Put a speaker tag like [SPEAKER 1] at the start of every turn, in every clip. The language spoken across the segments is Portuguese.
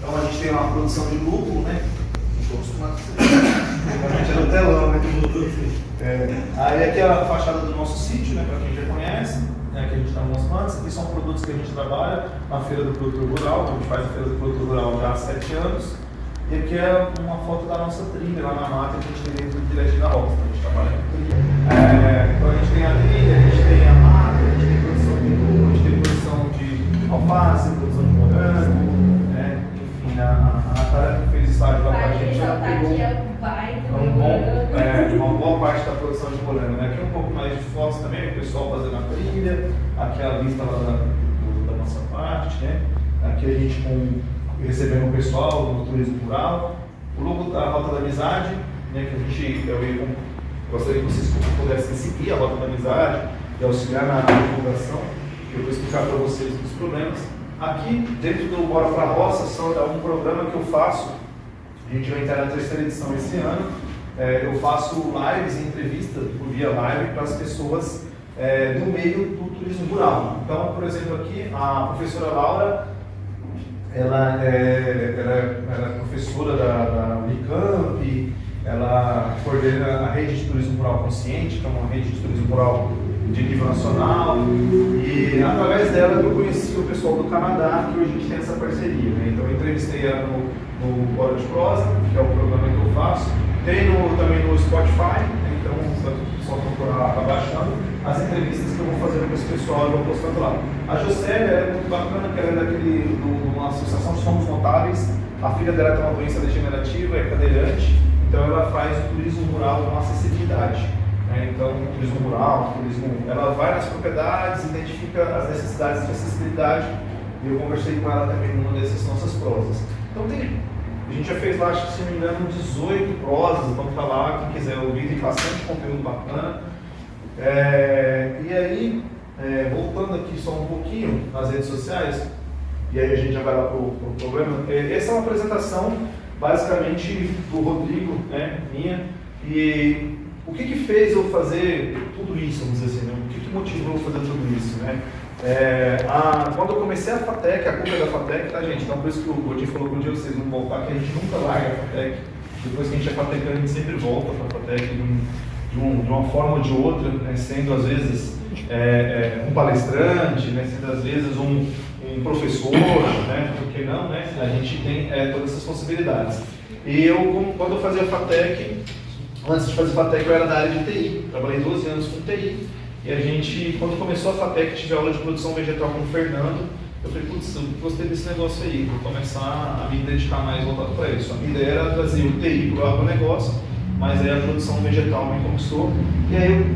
[SPEAKER 1] Então a gente tem uma produção de lúpulo, né? Não estou acostumado com isso. Realmente é no telão, né? Aí aqui é a fachada do nosso sítio, né? Para quem já conhece. Aqui a gente está mostrando. Aqui são produtos que a gente trabalha na Feira do Produtor Rural. A gente faz a Feira do Produtor Rural já há 7 anos. E aqui é uma foto da nossa trilha lá na mata que a gente tem dentro do Direto da Roça. A gente trabalha com trilha. Então a gente tem a trilha, a gente tem a mata, a gente tem produção de lúpulo, a gente tem produção de alface, produção de morango, né? Enfim, a Natália que fez estágio lá com a gente já pegou uma boa parte da produção de morango. Né? Aqui um pouco mais de fotos também, o pessoal fazendo a trilha, aqui a vista lá da nossa parte, né? Aqui a gente recebendo o pessoal do turismo rural, o logo da Rota da Amizade, né? Que eu gostaria que vocês pudessem seguir a Rota da Amizade e auxiliar na divulgação, que eu vou explicar para vocês os problemas. Aqui, dentro do Bora Pra Roça, é um programa que eu faço. A gente vai entrar na 3ª edição esse ano. Eu faço lives e entrevistas por via live para as pessoas do meio do turismo rural. Então, por exemplo, aqui a professora Laura, ela é professora da Unicamp, ela coordena a rede de turismo rural consciente, que é uma rede de turismo rural de nível nacional, e através dela eu conheci o pessoal do Canadá, que hoje a gente tem essa parceria. Né? Então eu entrevistei ela no Bora de Prosa, que é o programa que eu faço, tem também no Spotify, né? Então só procurar abaixando as entrevistas que eu vou fazendo com esse pessoal e vou postando lá. A Jocélia é muito bacana, que ela é de uma associação de Somos Notáveis, a filha dela tem uma doença degenerativa, é cadeirante, então ela faz o turismo rural com acessibilidade. Então, o turismo rural, ela vai nas propriedades, identifica as necessidades de acessibilidade, e eu conversei com ela também numa dessas nossas prosas. Então, a gente já fez lá, acho que se não me engano, 18 prosas, vamos estar lá, quem quiser ouvir, tem bastante conteúdo bacana. E aí, voltando aqui só um pouquinho nas redes sociais, e aí a gente já vai lá para o problema. Essa é uma apresentação, basicamente, do Rodrigo, né, minha, e o que fez eu fazer tudo isso, vamos dizer assim, né? O que motivou eu fazer tudo isso, né? Quando eu comecei a FATEC, a culpa é da FATEC, tá, gente? Então por isso que o Godinho falou que um dia vocês vão voltar, que a gente nunca larga a FATEC. Depois que a gente é FATEC, a gente sempre volta para a FATEC de uma forma ou de outra, né? Sendo às vezes um palestrante, né? Sendo às vezes um professor, né? Por que não, né? A gente tem todas essas possibilidades. E quando eu fazia a FATEC, antes de fazer FATEC eu era da área de TI, trabalhei 12 anos com TI, e a gente, quando começou a FATEC, tive aula de produção vegetal com o Fernando, eu falei, putz, eu gostei desse negócio aí, vou começar a me dedicar mais voltado para isso. A minha ideia era trazer o TI para o agronegócio, mas aí a produção vegetal me conquistou, e aí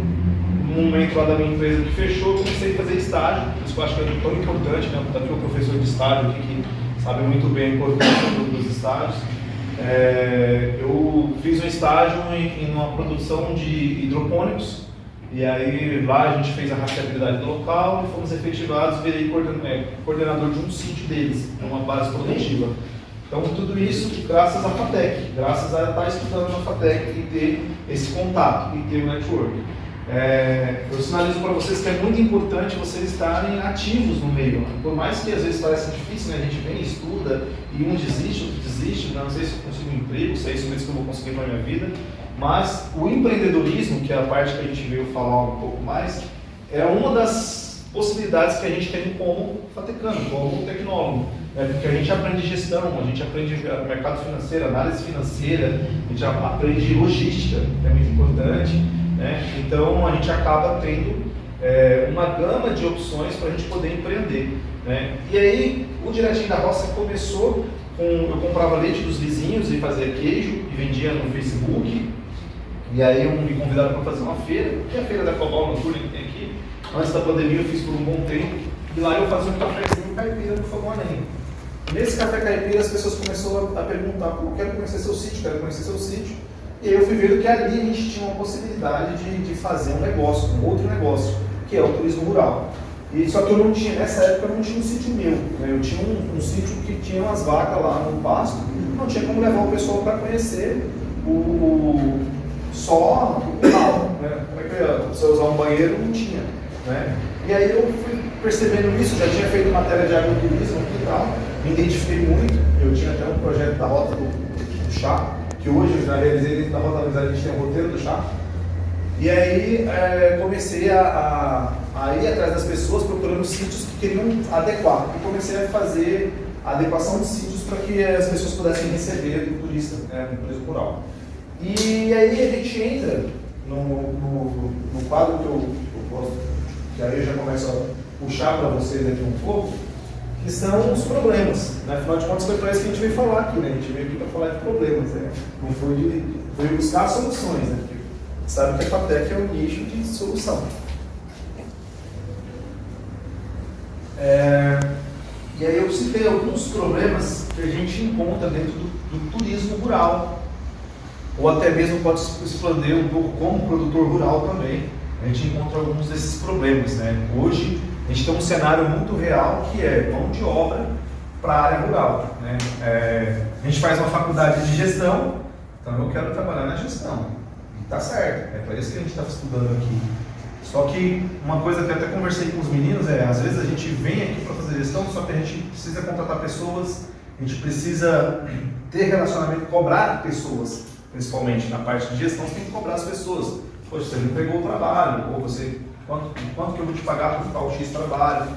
[SPEAKER 1] no momento lá da minha empresa que fechou, eu comecei a fazer estágio, por isso que eu acho que é tão importante, né? Tá aqui o professor de estágio aqui que sabe muito bem a importância dos estágios. Eu fiz um estágio em uma produção de hidropônicos, e aí lá a gente fez a rastreabilidade do local e fomos efetivados, virei coordenador de um sítio deles, uma base produtiva. Então tudo isso graças à FATEC, graças a estar estudando na FATEC e ter esse contato, e ter o network. Eu sinalizo para vocês que é muito importante vocês estarem ativos no meio. Por mais que às vezes pareça difícil, né? A gente vem, estuda e um desiste, outro desiste, não sei se eu consigo um emprego, se é isso mesmo que eu vou conseguir para a minha vida. Mas o empreendedorismo, que é a parte que a gente veio falar um pouco mais, é uma das possibilidades que a gente tem como fatecano, como tecnólogo. Porque a gente aprende gestão, a gente aprende mercado financeiro, análise financeira, a gente aprende logística, que é muito importante. Né? Então a gente acaba tendo uma gama de opções para a gente poder empreender. Né? E aí o Direitinho da Roça começou com, eu comprava leite dos vizinhos e fazia queijo e vendia no Facebook. E aí me convidaram para fazer uma feira, que é a feira da Cobol Noturna que tem aqui. Antes da pandemia eu fiz por um bom tempo, e lá eu fazia um cafezinho caipira no fogão a lenha. Nesse café caipira as pessoas começaram a perguntar, pô, quero conhecer seu sítio, quero conhecer seu sítio. E aí eu fui vendo que ali a gente tinha uma possibilidade de fazer um negócio, um outro negócio, que é o turismo rural. E só que eu não tinha, nessa época eu não tinha um sítio meu, né? Eu tinha um sítio que tinha umas vacas lá no pasto, não tinha como levar o pessoal para conhecer só o rural, né? Como é que eu ia usar um banheiro? Não tinha, né? E aí eu fui percebendo isso, já tinha feito matéria de agroturismo aqui e tal.
[SPEAKER 2] me identifiquei muito. Eu tinha até um projeto da Rota do Chá, que hoje eu já realizei dentro da Rota da Amizade, a gente tem um roteiro do chá. E aí comecei a ir atrás das pessoas procurando sítios que queriam adequar. E comecei a fazer a adequação de sítios para que as pessoas pudessem receber do turista, no turismo rural. E aí a gente entra no quadro que eu gosto, que aí eu já começo a puxar para vocês aqui um pouco, que são os problemas. Né? Afinal de contas, foi para isso que a gente veio falar aqui, né? A gente veio aqui para falar de problemas, né? Não foi buscar soluções, né? Porque sabe que a FATEC é um nicho de solução. E aí eu citei alguns problemas que a gente encontra dentro do turismo rural, ou até mesmo pode se expandir um pouco como produtor rural também. A gente encontra alguns desses problemas, né? Hoje a gente tem um cenário muito real que é mão de obra para a área rural, né? A gente faz uma faculdade de gestão, então eu quero trabalhar na gestão. E tá certo, é para isso que a gente está estudando aqui. Só que uma coisa que eu até conversei com os meninos às vezes a gente vem aqui para fazer gestão, só que a gente precisa contratar pessoas, a gente precisa ter relacionamento, cobrar pessoas, principalmente na parte de gestão, você tem que cobrar as pessoas. Poxa, você não entregou o trabalho, ou você, quanto que eu vou te pagar por tal X trabalho?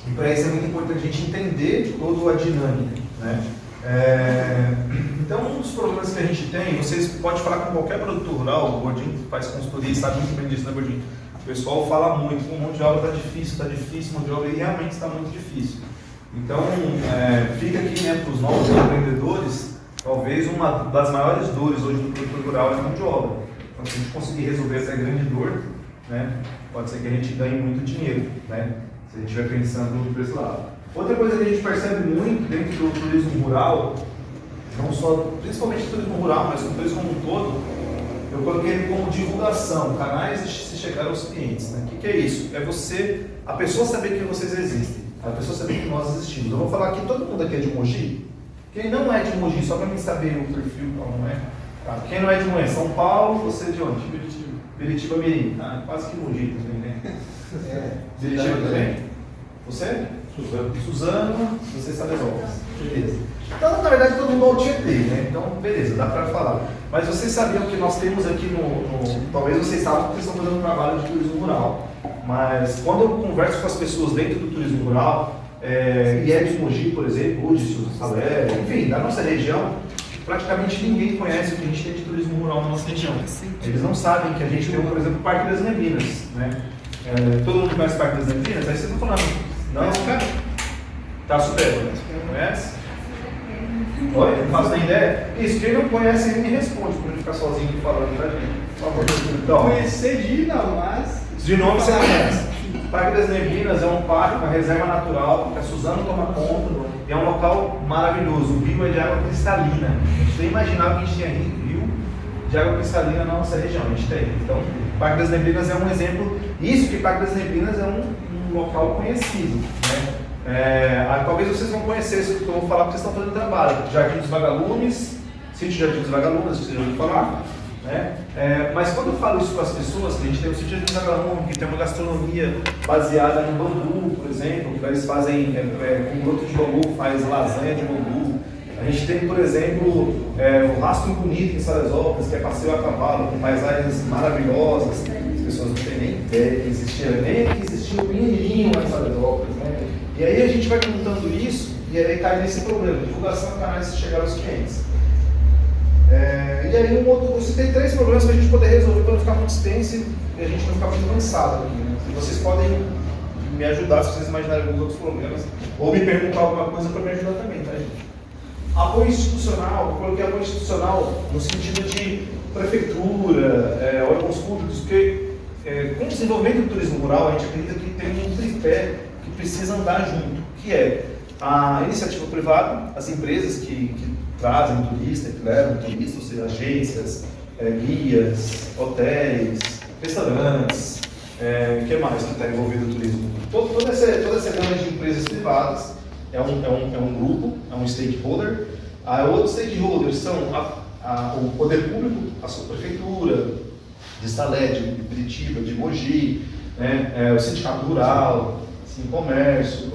[SPEAKER 2] E para isso é muito importante a gente entender toda a dinâmica, né? Então, um dos problemas que a gente tem, vocês podem falar com qualquer produtor rural, o Gordinho faz consultoria e sabe muito bem disso, né, Gordinho? O pessoal fala muito, o mão de obra está difícil, mão de obra realmente está muito difícil. Então, fica aqui, né, para os novos empreendedores, talvez uma das maiores dores hoje do produtor rural é a mão de obra. Então, se a gente conseguir resolver essa grande dor, né, pode ser que a gente ganhe muito dinheiro, né, se a gente estiver pensando por esse lado. Outra coisa que a gente percebe muito dentro do turismo rural, não só, principalmente o turismo rural, mas o turismo como um todo, eu coloquei ele como divulgação, canais de se chegar aos clientes. Né? O que é isso? É a pessoa saber que vocês existem, a pessoa saber que nós existimos. Eu vou falar que todo mundo aqui é de Mogi. Quem não é de Mogi, só para mim saber o perfil, não é? Tá. Quem não é de Mogi, São Paulo, você é de onde? Biritiba Mirim. Quase que Mogi também, né? Biritiba também? Você? Suzano, você sabe as obras. Beleza. Então, na verdade, todo mundo é o Tietê, né? Então, beleza, dá para falar. Mas vocês sabiam que nós temos aqui talvez vocês saibam que estão fazendo um trabalho de turismo rural. Mas quando eu converso com as pessoas dentro do turismo rural, e é de Mogi, por exemplo, ou de Salé, enfim, da nossa região, praticamente ninguém conhece o que a gente tem de turismo rural na nossa região. Eles não sabem que a gente tem, por exemplo, o Parque das Neblinas, né? Todo mundo conhece o Parque das Neblinas? Aí vocês estão falando, não, cara? Tá super, conhece? Oi? Não faço nem ideia? Isso, quem não conhece ele me responde, para não ficar sozinho falando pra gente. Por favor. Então,
[SPEAKER 3] conhecer de não, mas...
[SPEAKER 2] De nome você conhece. O Parque das Neblinas é um parque, uma reserva natural, que a Suzano toma conta, e é um local maravilhoso. O rio é de água cristalina. A gente nem imaginava que a gente tinha rio de água cristalina na nossa região, a gente tem. Então, o Parque das Neblinas é um exemplo. Isso que o Parque das Neblinas é um local conhecido, né? Talvez vocês vão conhecer isso que eu vou falar porque vocês estão fazendo trabalho. Jardim dos Vagalumes, sítio Jardim dos Vagalumes, vocês já ouviram falar, né? Mas quando eu falo isso para as pessoas, que a gente tem o sítio Jardim dos Vagalumes, que tem uma gastronomia baseada no bambu, por exemplo, que eles fazem com broto de bambu, faz lasanha de bambu. A gente tem, por exemplo, o Rastro Bonito em Salesópolis, que é passeio a cavalo, com paisagens maravilhosas. As pessoas não têm nem ideia que existia, nem que existia um menininho lá em Salesópolis, né? E aí a gente vai contando isso, e aí cai nesse problema, divulgação de canais de chegar aos clientes. E aí você tem 3 problemas para a gente poder resolver para não ficar muito extenso e a gente não ficar muito cansado aqui, né? E vocês podem me ajudar se vocês imaginarem alguns outros problemas, ou me perguntar alguma coisa para me ajudar também, tá, gente? Apoio institucional, eu coloquei apoio institucional no sentido de prefeitura, órgãos públicos, porque com o desenvolvimento do turismo rural, a gente acredita que tem um tripé que precisa andar junto, que é a iniciativa privada, as empresas que trazem turista, que levam turista, ou seja, agências, guias, hotéis, restaurantes, que mais que está envolvido no turismo? Toda essa gama de empresas privadas é um grupo, é um stakeholder. Outros stakeholders são o poder público, a sua prefeitura, de Salé, de Biritiba, de Mogi, né, o sindicato rural, assim, comércio,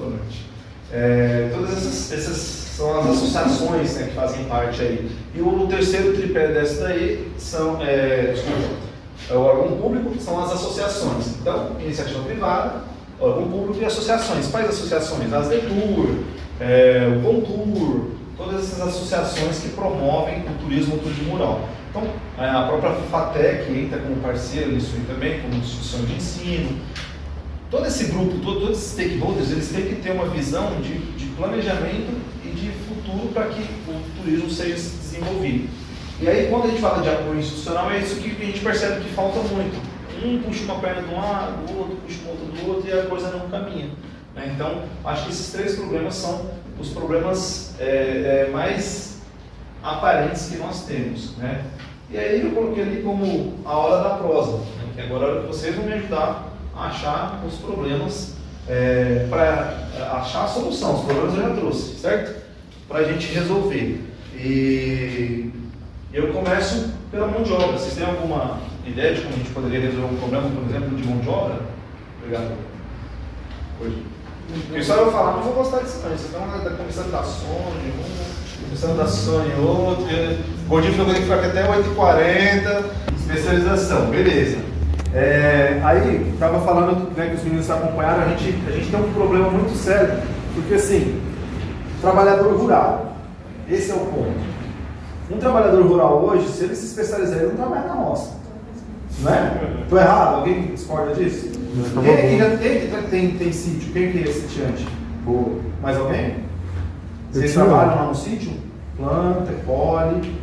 [SPEAKER 2] Todas essas são as associações, né, que fazem parte aí. E o terceiro tripé dessa daí são o órgão público, que são as associações. Então, iniciativa privada, órgão público e associações. Quais associações? As DETUR, o CONTUR, todas essas associações que promovem o turismo rural. Então, a própria FATEC entra como parceiro nisso aí também, como instituição de ensino. Todo esse grupo, todos esses stakeholders, eles têm que ter uma visão de planejamento e de futuro para que o turismo seja desenvolvido. E aí, quando a gente fala de apoio institucional, é isso que a gente percebe que falta muito. Um puxa uma perna de um lado, o outro puxa uma outra do outro e a coisa não caminha. Né? Então, acho que esses três problemas são os problemas mais aparentes que nós temos. Né? E aí eu coloquei ali como a hora da prosa, né? Que agora é a hora que vocês vão me ajudar a achar os problemas, para achar a solução. Os problemas eu já trouxe, certo? Para a gente resolver. E eu começo pela mão de obra. Vocês têm alguma ideia de como a gente poderia resolver um problema, por exemplo, de mão de obra? Obrigado. Hoje. Porque só eu falar, não vou gostar disso não. Vocês estão começando a dar sono em um, começando a dar sono em outro. O Gordinho falou que fica até 8h40, especialização, beleza. Aí, estava falando, né, que os meninos acompanharam, a gente tem um problema muito sério, porque assim, trabalhador rural, esse é o ponto. Um trabalhador rural hoje, se ele se especializar, ele não trabalha na roça. Não é? Estou errado? Alguém discorda disso? Quem aqui tem sítio? Quem que é sitiante? Mais alguém? Vocês trabalham lá no sítio? Planta, colhe.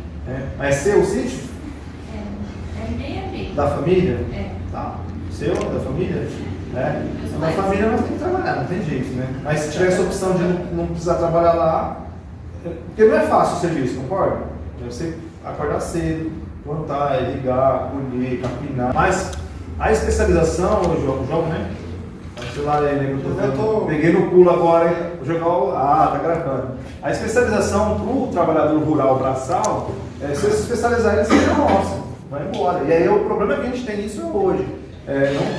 [SPEAKER 2] Mas é seu o sítio?
[SPEAKER 4] É
[SPEAKER 2] da família?
[SPEAKER 4] Tá.
[SPEAKER 2] Seu? Da família? Na família nós temos que trabalhar, não tem jeito, né? Mas se tiver essa opção de não precisar trabalhar lá, porque não é fácil o serviço, concorda? Você acordar cedo, plantar, irrigar, colher, capinar. Mas a especialização, eu jogo, né? Sei lá, né? Peguei no pulo agora, hein? Vou jogar tá gravando. A especialização para o trabalhador rural braçal se ele se especializar, ele sai na roça, vai embora. E aí o problema que a gente tem isso hoje.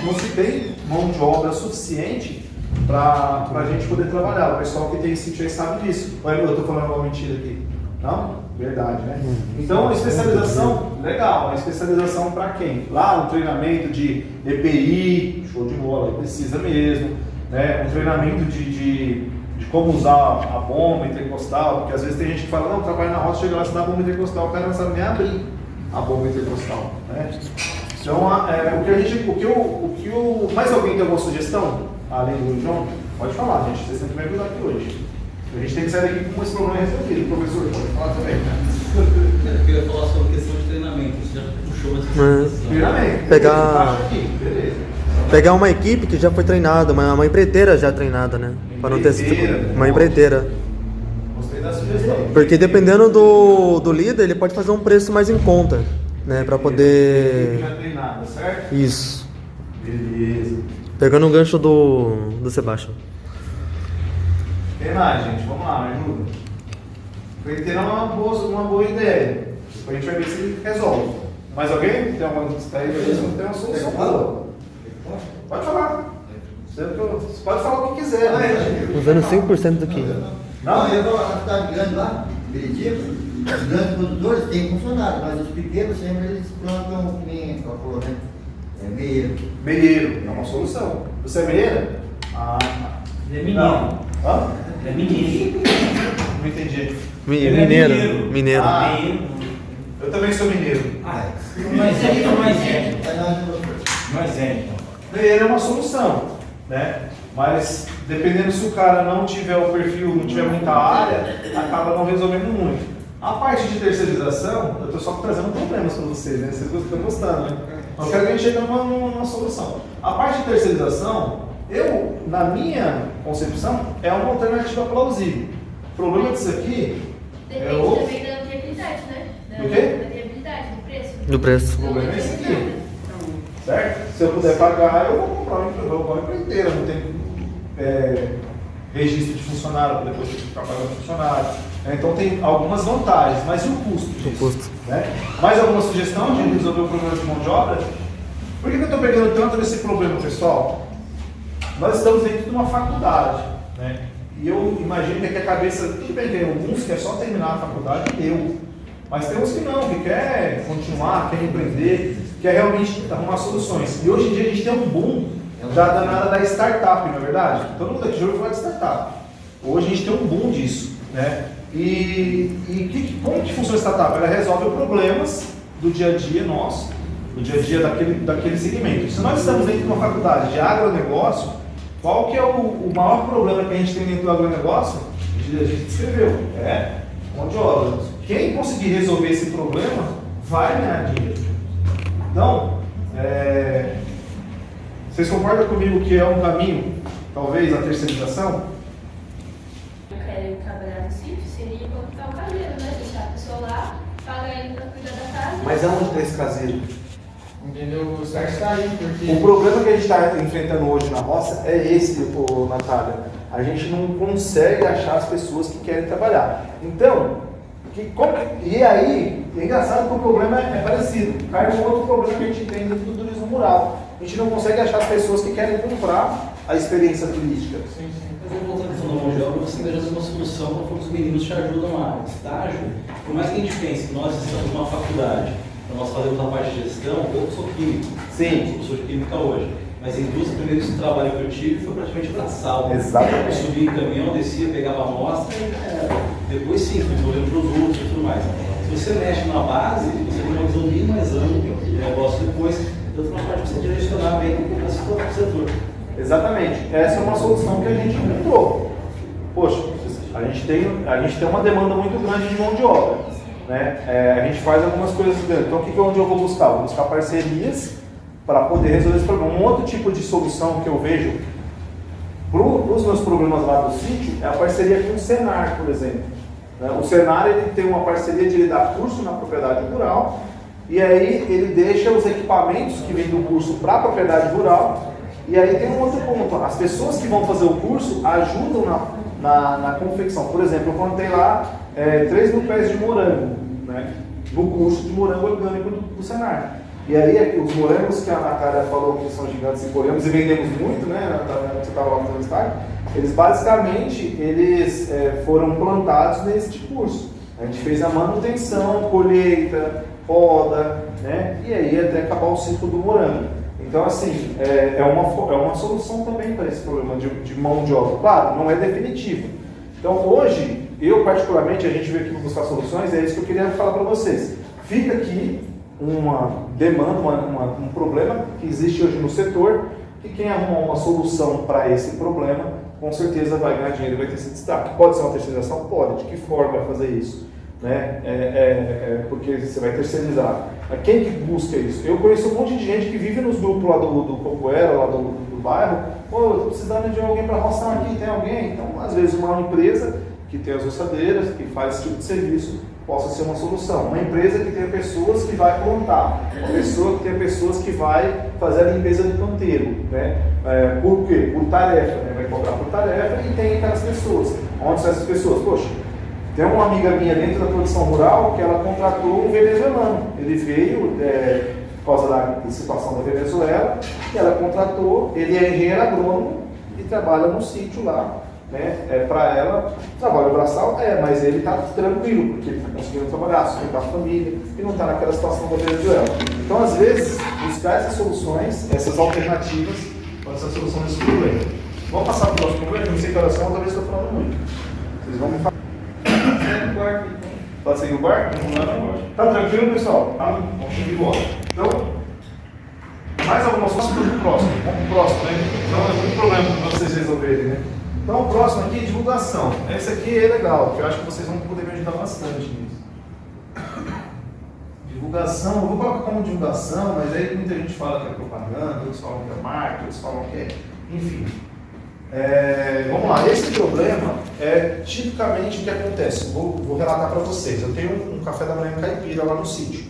[SPEAKER 2] Não se tem mão de obra suficiente para a gente poder trabalhar. O pessoal que tem sítio aí sabe disso. Olha, eu estou falando uma mentira aqui. Não? Verdade, né? Então, a especialização, legal. A especialização para quem? Lá, um treinamento de EPI, show de bola, precisa mesmo. Né? Um treinamento de como usar a bomba intercostal, porque às vezes tem gente que fala, não, trabalha na roça, chega lá, você dá a bomba intercostal, o cara não sabe nem abrir a bomba intercostal. Né? Então, mais alguém tem alguma sugestão? Além do João? Pode falar, gente, vocês têm que me ajudar aqui hoje. A gente tem que sair daqui com esse problema resolvido. Professor, pode falar também.
[SPEAKER 5] Eu queria falar sobre a questão de treinamento. Você já puxou essa
[SPEAKER 2] Treinamento.
[SPEAKER 6] Pegar uma equipe que já foi treinada, uma empreiteira já treinada, né? Para não ter uma empreiteira.
[SPEAKER 2] Gostei da sugestão.
[SPEAKER 6] Porque dependendo do líder, ele pode fazer um preço mais em conta, né? Para poder.
[SPEAKER 2] Já treinada, certo?
[SPEAKER 6] Isso.
[SPEAKER 2] Beleza.
[SPEAKER 6] Pegando o gancho do Sebastião.
[SPEAKER 2] Tem mais, gente, vamos lá, me ajuda. Empreiteira é uma boa ideia. Depois a gente vai ver se resolve. Mais alguém? Tem alguma que está aí? Tem uma solução boa. Pode falar. Você pode falar o que quiser.
[SPEAKER 6] Usando 100% do que.
[SPEAKER 3] Não, eu vou na cidade grande lá, Beritiba, os grandes produtores têm funcionário, mas os pequenos sempre eles plantam nem falou, né? Meieiro.
[SPEAKER 2] Meieiro, é uma solução. Você é meieira?
[SPEAKER 5] Ele é mineiro.
[SPEAKER 2] Não. Hã?
[SPEAKER 5] Ele é mineiro.
[SPEAKER 2] Não entendi.
[SPEAKER 6] Mineiro.
[SPEAKER 5] Mineiro.
[SPEAKER 2] Eu também sou mineiro.
[SPEAKER 5] Mas é.
[SPEAKER 2] Meieiro é uma solução, né? Mas dependendo se o cara não tiver o perfil, não tiver muita área, acaba não resolvendo muito. A parte de terceirização, eu estou só trazendo problemas para vocês, né? Vocês estão gostando, né? Eu quero que a gente chegue numa solução. A parte de terceirização, na minha concepção, é uma alternativa plausível. O problema disso aqui
[SPEAKER 4] Depende também da viabilidade, né?
[SPEAKER 2] Do quê?
[SPEAKER 4] Da viabilidade, do preço.
[SPEAKER 6] Do preço.
[SPEAKER 2] O problema é esse aqui. Certo? Se eu puder pagar, eu vou comprar uma empreiteira, não tem registro de funcionário, para depois ter que ficar pagando funcionário. Então tem algumas vantagens, mas e o custo disso?
[SPEAKER 6] O custo.
[SPEAKER 2] Né? Mais alguma sugestão de resolver o problema de mão de obra? Por que eu estou pegando tanto nesse problema, pessoal? Nós estamos dentro de uma faculdade, né? E eu imagino que aqui a cabeça, tudo bem, tem alguns que é só terminar a faculdade e deu. Mas tem uns que não, que quer continuar, quer empreender, quer realmente arrumar soluções. E hoje em dia a gente tem um boom da danada da startup, não é verdade? Todo mundo aqui já ouviu falar de startup. Hoje a gente tem um boom disso, né? Como que funciona a startup? Ela resolve problemas do dia a dia nosso, do dia a dia daquele segmento. Se nós estamos dentro de uma faculdade de agronegócio, qual que é o maior problema que a gente tem dentro do agronegócio? A gente descreveu, é mão de obra. Quem conseguir resolver esse problema vai ganhar dinheiro. Então, vocês concordam comigo que é um caminho, talvez, a terceirização?
[SPEAKER 4] Eu quero trabalhar no sítio, seria contratar um caseiro, né? Deixar a pessoa lá, pagar ele para cuidar da casa.
[SPEAKER 2] Mas aonde está esse caseiro?
[SPEAKER 7] Entendeu? O start está aí, porque...
[SPEAKER 2] O problema que a gente está enfrentando hoje na roça é esse, Natália. A gente não consegue achar as pessoas que querem trabalhar. Então, e aí, é engraçado que o problema é parecido. Cai um outro problema que a gente tem dentro do turismo rural. A gente não consegue achar as pessoas que querem comprar a experiência turística.
[SPEAKER 7] Sim.
[SPEAKER 5] Mas eu voltando à questão da mão de obra, você ainda já tem uma solução para os meninos te ajudam a estágio. Por mais que a gente pense que nós estamos numa faculdade, para nós fazermos a parte de gestão, eu sou químico.
[SPEAKER 2] Sim.
[SPEAKER 5] Eu sou de química hoje. Mas em duas primeiros trabalho que eu tive foi praticamente braçal.
[SPEAKER 2] Exatamente.
[SPEAKER 5] Eu subia em caminhão, descia, pegava a amostra e depois sim, fui desenvolvendo produtos e tudo mais. Se você mexe na base, você tem uma visão bem mais ampla do negócio depois, tanto na parte de você direcionar bem para o setor.
[SPEAKER 2] Exatamente. Essa é uma solução que a gente encontrou. Poxa, a gente tem uma demanda muito grande de mão de obra. Né? A gente faz algumas coisas grandes. Então, onde eu vou buscar? Vou buscar parcerias para poder resolver esse problema. Um outro tipo de solução que eu vejo para os meus problemas lá do sítio é a parceria com o Senar, por exemplo. O Senar ele tem uma parceria de ele dar curso na propriedade rural e aí ele deixa os equipamentos que vêm do curso para a propriedade rural. E aí tem um outro ponto, as pessoas que vão fazer o curso ajudam na confecção. Por exemplo, eu plantei lá 3.000 pés de morango, né, no curso de morango orgânico do Senar. E aí os morangos que a Natália falou que são gigantes e colhemos e vendemos muito, né, você estava lá fazendo estágio, eles basicamente foram plantados nesse curso. A gente fez a manutenção, colheita, poda, né, e aí até acabar o ciclo do morango. Então, assim, é uma solução também para esse problema de mão de obra. Claro, não é definitivo. Então, hoje, eu particularmente, a gente veio aqui para buscar soluções, é isso que eu queria falar para vocês. Fica aqui uma demanda, um problema que existe hoje no setor, que quem arrumar uma solução para esse problema, com certeza vai ganhar dinheiro e vai ter esse destaque. Pode ser uma terceirização? Pode. De que forma vai fazer isso? Né? Porque você vai terceirizar. Quem que busca isso? Eu conheço um monte de gente que vive nos grupos lá do Cocoera, lá do bairro. Pô, eu estou precisando de alguém para roçar aqui, tem alguém? Então, às vezes, uma empresa que tem as roçadeiras, que faz esse tipo de serviço, possa ser uma solução. Uma empresa que tenha pessoas que vai plantar, uma pessoa que tenha pessoas que vai fazer a limpeza do canteiro, né? Por quê? Por tarefa, né? Vai cobrar por tarefa e tem aquelas pessoas. Onde são essas pessoas? Poxa, tem uma amiga minha dentro da produção rural que ela contratou um venezuelano. Ele veio por causa da situação da Venezuela e ela contratou, ele é engenheiro agrônomo e trabalha no sítio lá. Né? Para ela, trabalho braçal mas ele está tranquilo, porque ele está conseguindo trabalhar, sustentar a família e não está naquela situação da Venezuela. Então, às vezes, buscar essas soluções, essas alternativas, pode ser a solução desse problema. Vamos passar para o próximo problema, não sei que oração, talvez estou falando muito. Vocês vão me falar. Pode seguir o barco? Tá tranquilo, pessoal? Tá? Vamos seguir o barco. Então, mais algumas coisas para o próximo. Vamos para o próximo, né? Então, é muito problema para vocês resolverem, né? Então, o próximo aqui é divulgação. Esse aqui é legal, que eu acho que vocês vão poder me ajudar bastante nisso. Divulgação, eu vou colocar como divulgação, mas aí muita gente fala que é propaganda, outros falam que é marketing, outros falam que é... Enfim. Vamos lá, esse problema é tipicamente o que acontece. Vou relatar para vocês. Eu tenho um café da manhã caipira lá no sítio.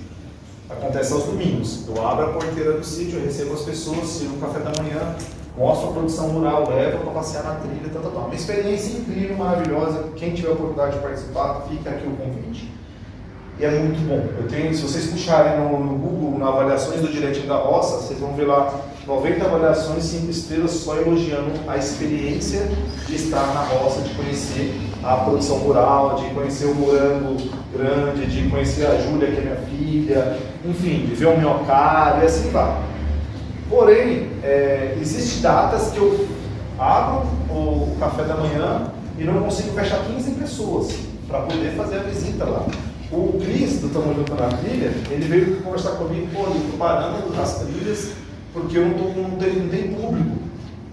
[SPEAKER 2] Acontece aos domingos. Eu abro a porteira do sítio, eu recebo as pessoas, sirvo um café da manhã, mostro a produção rural, levo para passear na trilha, Uma experiência incrível, maravilhosa. Quem tiver a oportunidade de participar, fica aqui o convite. E é muito bom. Se vocês puxarem no Google, na avaliações do Direitinho da Roça, vocês vão ver lá 90 avaliações 5 estrelas só elogiando a experiência de estar na roça, de conhecer a produção rural, de conhecer o morango grande, de conhecer a Júlia, que é minha filha, enfim, de ver o minhocário e assim vai. Porém, existem datas que eu abro o café da manhã e não consigo fechar 15 pessoas para poder fazer a visita lá. O Cris, do Tamo Junto na Trilha, ele veio conversar comigo, pô, eu estou parando nas trilhas porque eu não tenho público.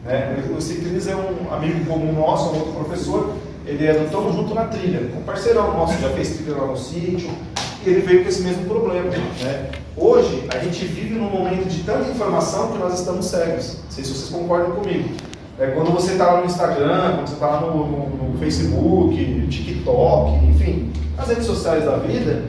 [SPEAKER 2] Né? Esse Cris é um amigo comum nosso, um outro professor, ele é do Tamo Junto na Trilha, um parceirão nosso, já fez trilha lá no sítio, e ele veio com esse mesmo problema. Né? Hoje, a gente vive num momento de tanta informação que nós estamos cegos. Não sei se vocês concordam comigo. Quando você está lá no Instagram, quando você está lá no Facebook, TikTok, enfim, nas redes sociais da vida,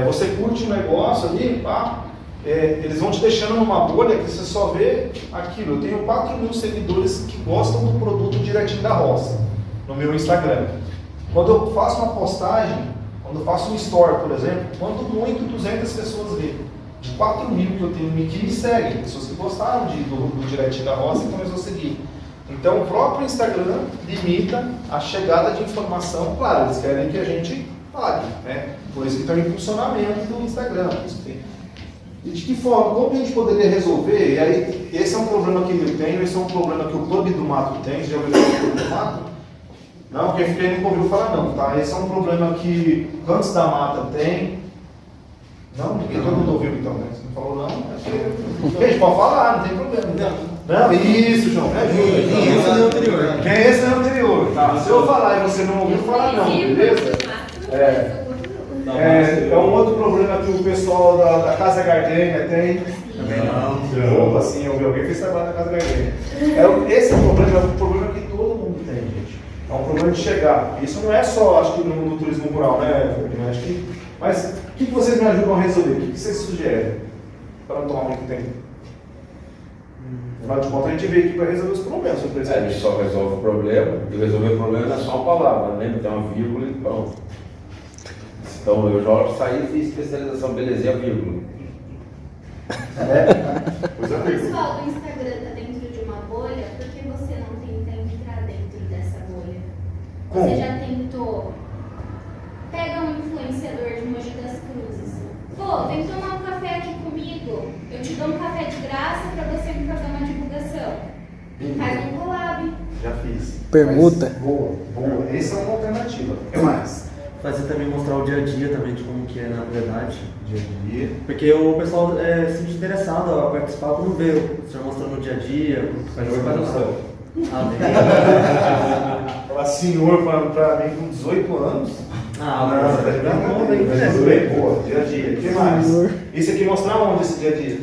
[SPEAKER 2] você curte um negócio ali, pá, eles vão te deixando numa bolha que você só vê aquilo. Eu tenho 4 mil seguidores que gostam do produto direitinho da roça, no meu Instagram. Quando eu faço uma postagem, quando eu faço um story, por exemplo, quando muito 200 pessoas vê. De 4 mil que eu tenho que me seguem, pessoas que gostaram do direitinho da roça e começam a seguir. Então, o próprio Instagram limita a chegada de informação. Claro, eles querem que a gente pague, né? Por isso que tem o impulsionamento do Instagram. E de que forma? Como a gente poderia resolver? E aí, esse é um problema que eu tenho, esse é um problema que o Clube do Mato tem. Você já ouviu falar do Clube do Mato? Não, quem não ouviu falar não, tá? Esse é um problema que Cantos da Mata tem. Não, ninguém, todo mundo ouviu então, né? Você não falou não? Gente, pode falar, não tem problema. Não, isso, João.
[SPEAKER 6] Quem esse é o anterior?
[SPEAKER 2] Quem esse é o anterior, tá? Se eu falar e você não ouviu, fala não, beleza? É um outro problema que o pessoal da Casa Gardênia tem. Também não. Opa, sim, eu vi alguém que fez trabalho na Casa Gardênia. Esse problema é um problema que todo mundo tem, gente. É um problema de chegar. Isso não é só, acho que no turismo rural, né? Acho que, mas o que vocês me ajudam a resolver? O que vocês sugerem? Para não tomar muito tempo. Afinal de contas, a gente veio aqui para resolver os problemas.
[SPEAKER 8] A gente só resolve o problema, e resolver o problema não é só uma palavra, lembra? Tem uma vírgula e pronto. Então eu já saí e fiz especialização belezinha, vírgula.
[SPEAKER 2] Coisa
[SPEAKER 4] O pessoal do Instagram está dentro de uma bolha, por que você não tenta entrar dentro dessa bolha? Você já tentou? Pega um influenciador de Mogi das Cruzes. Pô, vem tomar um café aqui comigo. Eu te dou um café de graça para você me fazer uma divulgação. Faz um collab.
[SPEAKER 2] Já fiz.
[SPEAKER 6] Permuta.
[SPEAKER 2] Mas, boa. Essa é uma alternativa. O que mais?
[SPEAKER 6] Fazer também, mostrar o dia a dia também, de como que é na verdade.
[SPEAKER 2] Dia a dia.
[SPEAKER 6] Porque o pessoal se sente interessado a participar quando vê o senhor mostrando o dia a dia.
[SPEAKER 2] Falar senhor pra mim com 18 anos.
[SPEAKER 6] Não,
[SPEAKER 2] Boa, dia a dia. O que mais? Esse aqui mostra onde esse dia a dia?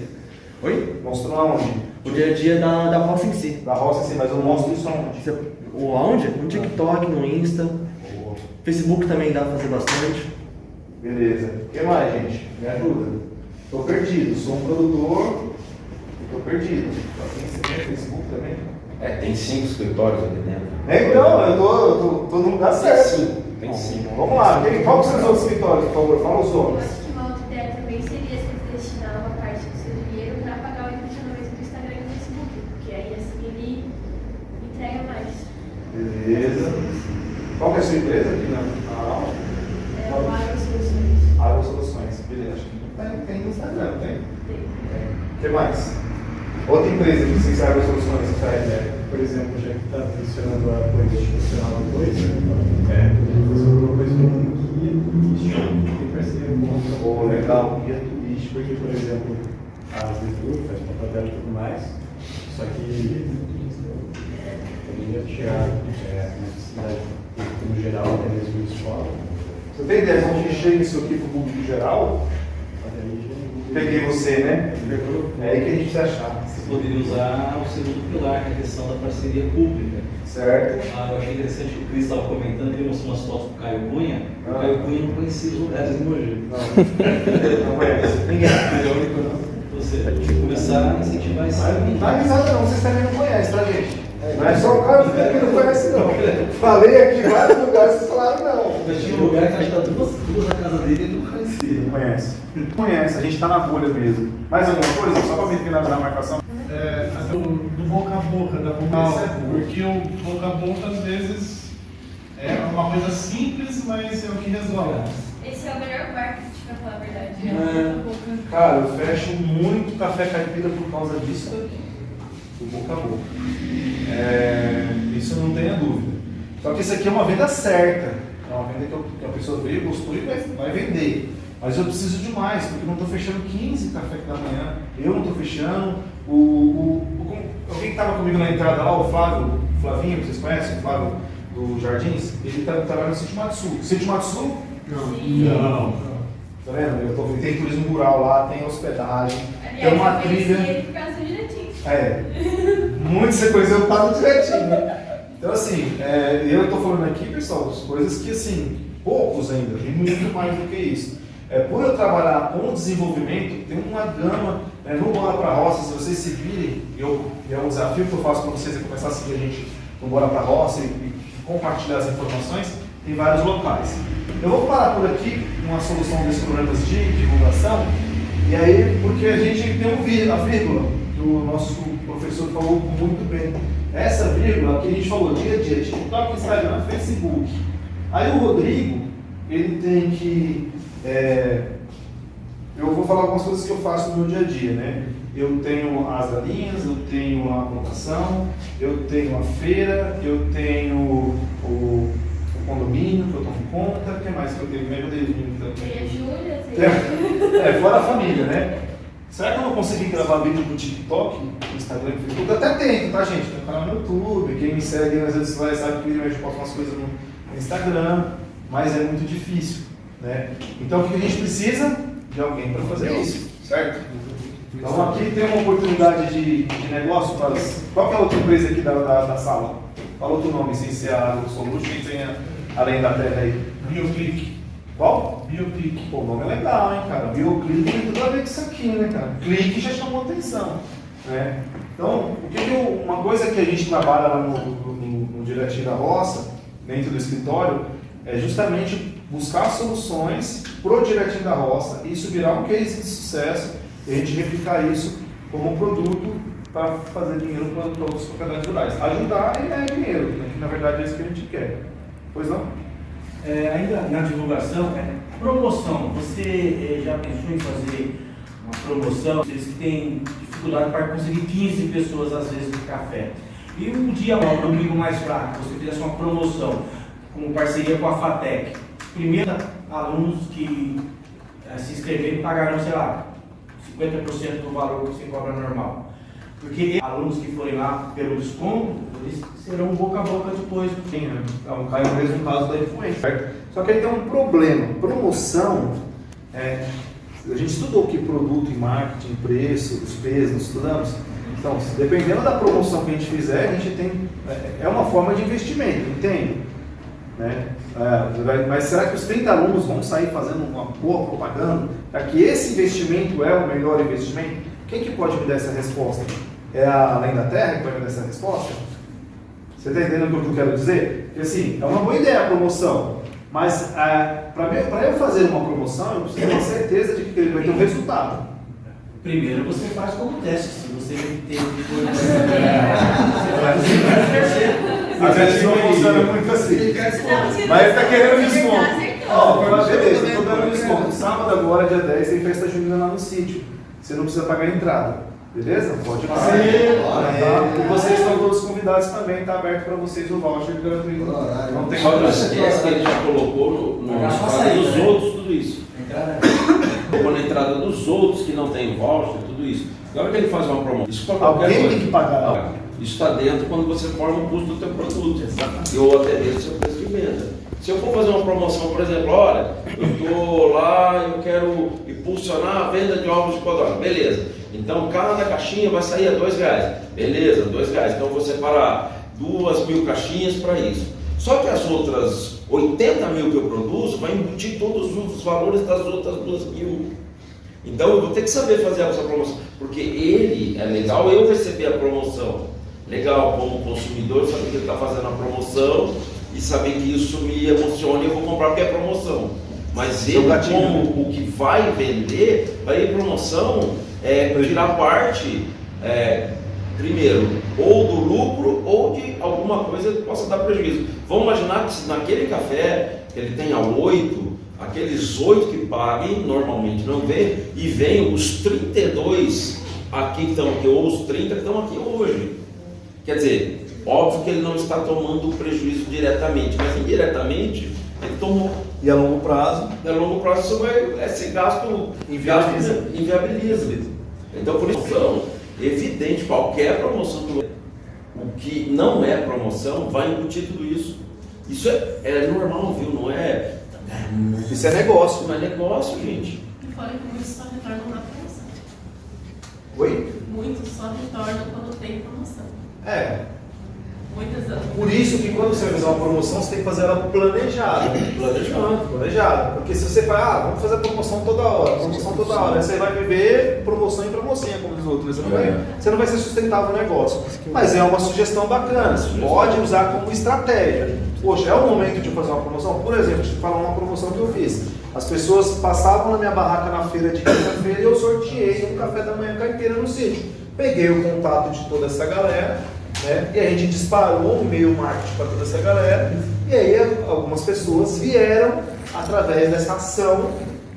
[SPEAKER 6] Oi?
[SPEAKER 2] Mostrou aonde?
[SPEAKER 6] O dia a dia da roça em si.
[SPEAKER 2] Da roça sim, mas eu mostro isso aonde?
[SPEAKER 6] Aonde? No TikTok, no Insta. Facebook também dá pra fazer bastante.
[SPEAKER 2] Beleza. O que mais, gente? Me ajuda. Tô perdido. Sou um produtor e tô perdido. Você tem Facebook também?
[SPEAKER 8] Tem 5 escritórios ali dentro.
[SPEAKER 2] Então, eu tô no lugar certo.
[SPEAKER 8] Tem 5.
[SPEAKER 2] Vamos lá. Qual que são os outros escritórios, por favor? Fala os
[SPEAKER 4] Eu
[SPEAKER 2] outros.
[SPEAKER 4] acho que uma outra ideia também seria você destinar uma parte do seu dinheiro para pagar o impulsionamento do Instagram e do Facebook, porque aí assim ele entrega mais.
[SPEAKER 2] Beleza. Qual que é a sua empresa aqui na aula?
[SPEAKER 4] É o Agrosoluções.
[SPEAKER 2] Agrosoluções. Beleza. Acho que tem no Instagram, não tem?
[SPEAKER 4] Tem.
[SPEAKER 2] O que mais? Outra empresa que vocês Agrosoluções que faz,
[SPEAKER 1] Por exemplo, já que está funcionando a coisa institucional da coisa, poderia fazer alguma coisa com um guia turístico, tem parceria com
[SPEAKER 2] o legal, guia turístico.
[SPEAKER 1] porque, por exemplo, a Zezur faz papel e tudo mais, só que poderia chegar na cidade no geral, até mesmo em escola.
[SPEAKER 2] Você tem ideia de onde chega isso aqui para o público geral? Peguei você, né? É aí que a gente precisa achar.
[SPEAKER 5] Você poderia usar o segundo pilar, que é a questão da parceria pública.
[SPEAKER 2] Certo?
[SPEAKER 5] Eu achei interessante que o Cris estava comentando, ele mostrou umas fotos do Caio Cunha. O Caio Cunha não conhecia os lugares de Mogi.
[SPEAKER 2] Não conhece. Ninguém.
[SPEAKER 5] Ele é o único, não. Ou seja, tem que começar a incentivar esse
[SPEAKER 2] Não dá risada não, vocês também não conhecem, tá, gente? Não é só o cara que não conhece, não. Falei aqui em vários lugares, vocês falaram não.
[SPEAKER 5] Mas tinha um lugar que acho que está duas na casa dele e ele não conhecia.
[SPEAKER 2] Não conhece. Não conhece, a gente tá na bolha mesmo. Mais alguma coisa? Só para me finalizar a marcação.
[SPEAKER 9] do boca a boca, da população, porque o boca a boca às vezes é uma coisa simples, mas é o que resolve.
[SPEAKER 4] Esse é o melhor marketing, pra falar a verdade.
[SPEAKER 2] Cara, eu fecho muito café caipira por causa disso daqui, do boca a boca. Isso não tenha dúvida. Só que isso aqui é uma venda certa. É uma venda que a pessoa veio, gostou e vai vender. Mas eu preciso de mais, porque eu não estou fechando 15 café da manhã. Eu não estou fechando. Alguém que estava comigo na entrada lá, o Flavinho, vocês conhecem? O Flávio do Jardins? Ele trabalha no Sítio Matsu. Sítio Matsu? Não. Tá vendo? Tem turismo rural lá, tem hospedagem, tem uma trilha.
[SPEAKER 4] Ele por causa do direitinho.
[SPEAKER 2] Muito você conheceu por causa do direitinho, né? Então, assim, eu estou falando aqui, pessoal, coisas que, assim, poucos ainda, tem muito mais do que isso. Por eu trabalhar com desenvolvimento, tem uma gama, no Bora Pra Roça, se vocês se virem, é um desafio que eu faço para vocês, é começar a seguir a gente no Bora Pra Roça e compartilhar as informações, tem vários locais. Eu vou parar por aqui uma solução desses problemas de divulgação, e aí, porque a gente tem a vírgula, que o nosso professor falou muito bem. Essa vírgula que a gente falou dia a dia, TikTok, Instagram, Facebook. Aí o Rodrigo, ele tem que... eu vou falar algumas coisas que eu faço no meu dia a dia, né? Eu tenho as galinhas, eu tenho a plantação, eu tenho a feira, eu tenho o condomínio que eu tomo conta, o que mais que eu tenho? Meu Deus,
[SPEAKER 4] Tem a Júlia,
[SPEAKER 2] fora a família, né? Será que eu não consegui gravar vídeo pro TikTok, no Instagram, no Facebook? Eu até tento, tá, gente? Tem um canal no YouTube, quem me segue nas redes sociais sabe que eu posto umas coisas no Instagram, mas é muito difícil, né? Então o que a gente precisa? De alguém para fazer isso, certo? Então aqui tem uma oportunidade de negócio para Qual que é a outra empresa aqui da sala? Fala outro nome, sem ser a AgroSolution, quem tem além da terra aí?
[SPEAKER 9] BioClick.
[SPEAKER 2] Qual?
[SPEAKER 9] BioClick.
[SPEAKER 2] Pô, o nome é legal, hein, cara? BioClick tem tudo a ver com isso aqui, né, cara? Clique já chamou atenção, né? Então, uma coisa que a gente trabalha lá no Direitinho da Roça, dentro do escritório, é justamente buscar soluções pro Direitinho da Roça e isso virar um case de sucesso e a gente replicar isso como produto para fazer dinheiro para outras propriedades rurais. Ajudar e ganhar dinheiro, né? Que na verdade é isso que a gente quer. Pois não?
[SPEAKER 5] Ainda na divulgação, promoção. Você já pensou em fazer uma promoção? Vocês que têm dificuldade para conseguir 15 pessoas às vezes no café. E um dia, no domingo mais fraco, você fizesse uma promoção com parceria com a FATEC. Primeiro, alunos que se inscreverem pagarão, sei lá, 50% do valor que se cobra normal. Porque alunos que forem lá pelo desconto, eles serão boca a boca depois.
[SPEAKER 2] Sim, então cai no mesmo caso da influência, certo? Só que aí tem um problema. Promoção, a gente estudou que produto em marketing, preço, despesa, nós estudamos. Então, dependendo da promoção que a gente fizer, a gente tem... É uma forma de investimento, entende? Né? Mas será que os 30 alunos vão sair fazendo uma boa propaganda? Para que esse investimento é o melhor investimento? Quem que pode me dar essa resposta? É a Além da Terra que vai me dar essa resposta? Você está entendendo o que eu quero dizer? Porque assim, é uma boa ideia a promoção, mas para eu fazer uma promoção, eu preciso ter certeza de que ele vai ter um resultado.
[SPEAKER 5] Primeiro você faz como teste, se você tem você vai
[SPEAKER 2] Às vezes não funciona muito assim. Mas ele está querendo desconto. Beleza, estou dando desconto. Sábado agora, dia 10, tem festa junina lá no sítio. Você não precisa pagar a entrada. Beleza? Pode pagar. E vocês estão todos convidados também, está aberto para vocês o voucher gratuito. Não tem
[SPEAKER 8] Só não esquece que ele já colocou no entrada dos outros tudo isso. Colocou na entrada dos outros que não tem voucher, tudo isso. Agora que ele faz uma promoção, isso para qualquer
[SPEAKER 2] alguém
[SPEAKER 8] coisa.
[SPEAKER 2] tem que pagar.
[SPEAKER 8] Isso está dentro quando você forma o custo do teu produto. Ou até mesmo o seu preço de venda. Se eu for fazer uma promoção, por exemplo, olha, eu estou lá, eu quero impulsionar a venda de ovos de codorna. Beleza. Então cada caixinha vai sair a R$2. Beleza, R$2. Então eu vou separar 2.000 caixinhas para isso. Só que as outras 80 mil que eu produzo vai embutir todos os valores das outras 2.000. Então eu vou ter que saber fazer essa promoção. Porque é legal eu receber a promoção. Legal, como consumidor, saber que ele está fazendo a promoção e saber que isso me emociona e eu vou comprar porque é promoção. Mas ele, como o que vai vender, vai em promoção, tirar parte primeiro, ou do lucro ou de alguma coisa que possa dar prejuízo. Vamos imaginar que se naquele café ele tenha 8, aqueles 8 que paguem normalmente não vêm, e vem os 32 aqui que estão aqui, ou os 30 que estão aqui hoje. Quer dizer, óbvio que ele não está tomando prejuízo diretamente, mas indiretamente ele tomou.
[SPEAKER 2] E a longo prazo?
[SPEAKER 8] A longo prazo isso vai, esse gasto inviabiliza. Então, por isso, é evidente, qualquer promoção, o que não é promoção, vai embutir tudo isso. Isso é normal, viu? Não é...
[SPEAKER 2] Isso é negócio.
[SPEAKER 8] Não é negócio, gente.
[SPEAKER 10] E fora que muitos só retornam na promoção.
[SPEAKER 2] Oi?
[SPEAKER 10] Muitos só retornam quando tem promoção.
[SPEAKER 2] É.
[SPEAKER 10] Muitas anos.
[SPEAKER 2] Por isso que quando você vai fazer uma promoção, você tem que fazer ela planejada. Planejada. Porque se você vai, vamos fazer promoção toda hora, aí você vai viver promoção em promocinha, como os outros. Você não vai ser sustentável o negócio. Mas é uma sugestão bacana, você pode usar como estratégia. Poxa, é o momento de fazer uma promoção? Por exemplo, deixa eu falar uma promoção que eu fiz. As pessoas passavam na minha barraca na feira de quinta-feira e eu sorteei um café da manhã carteira no sítio. Peguei o contato de toda essa galera, né? E a gente disparou um e-mail marketing para toda essa galera, e aí algumas pessoas vieram através dessa ação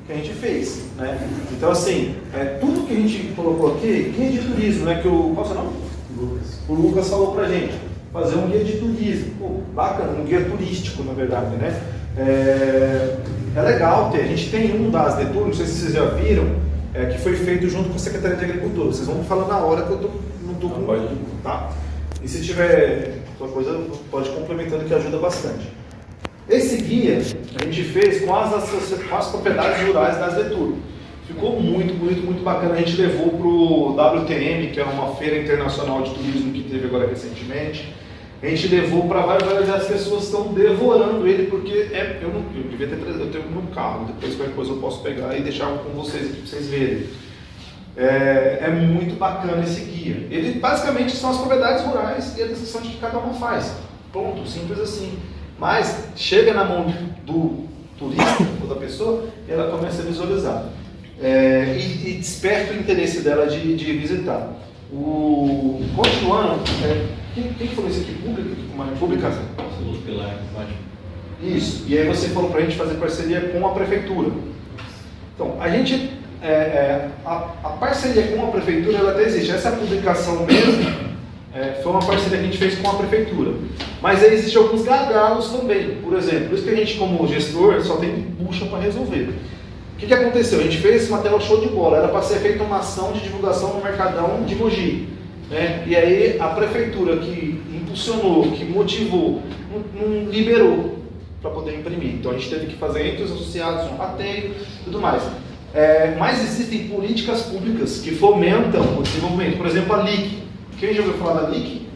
[SPEAKER 2] que a gente fez, né? Então assim, tudo que a gente colocou aqui, guia de turismo, né? Qual é o seu nome? O Lucas falou pra gente, fazer um guia de turismo. Pô, bacana, um guia turístico na verdade, né? É legal ter, a gente tem um da Asdetur, não sei se vocês já viram, que foi feito junto com a Secretaria de Agricultura. Vocês vão me falar na hora que eu não tô com... Tá? E se tiver outra coisa, pode ir complementando que ajuda bastante. Esse guia a gente fez com as propriedades rurais da Asdetur. Ficou muito bacana. A gente levou para o WTM, que é uma feira internacional de turismo que teve agora recentemente. A gente levou para várias, as pessoas estão devorando ele, porque eu devia ter trazido, eu tenho no carro, depois qualquer coisa eu posso pegar e deixar com vocês aqui para vocês verem. É muito bacana esse guia. Ele basicamente são as propriedades rurais e a descrição de que cada uma faz. Pronto, simples assim. Mas chega na mão do turista ou da pessoa e ela começa a visualizar. E desperta o interesse dela de visitar. Continuando, quem falou isso aqui? Pública? Isso. E aí você falou para a gente fazer parceria com a prefeitura. Então, a gente... a parceria com a prefeitura ela até existe. Essa publicação mesmo foi uma parceria que a gente fez com a prefeitura. Mas aí existem alguns gargalos também. Por exemplo, por isso que a gente, como gestor, só tem bucha para resolver. O que aconteceu? A gente fez esse material show de bola. Era para ser feita uma ação de divulgação no Mercadão de Mogi. E aí a prefeitura que impulsionou, que motivou, não liberou para poder imprimir. Então a gente teve que fazer entre os associados um rateio e tudo mais. Mas existem políticas públicas que fomentam o desenvolvimento. Por exemplo, a LIC. Quem já ouviu falar da LIC?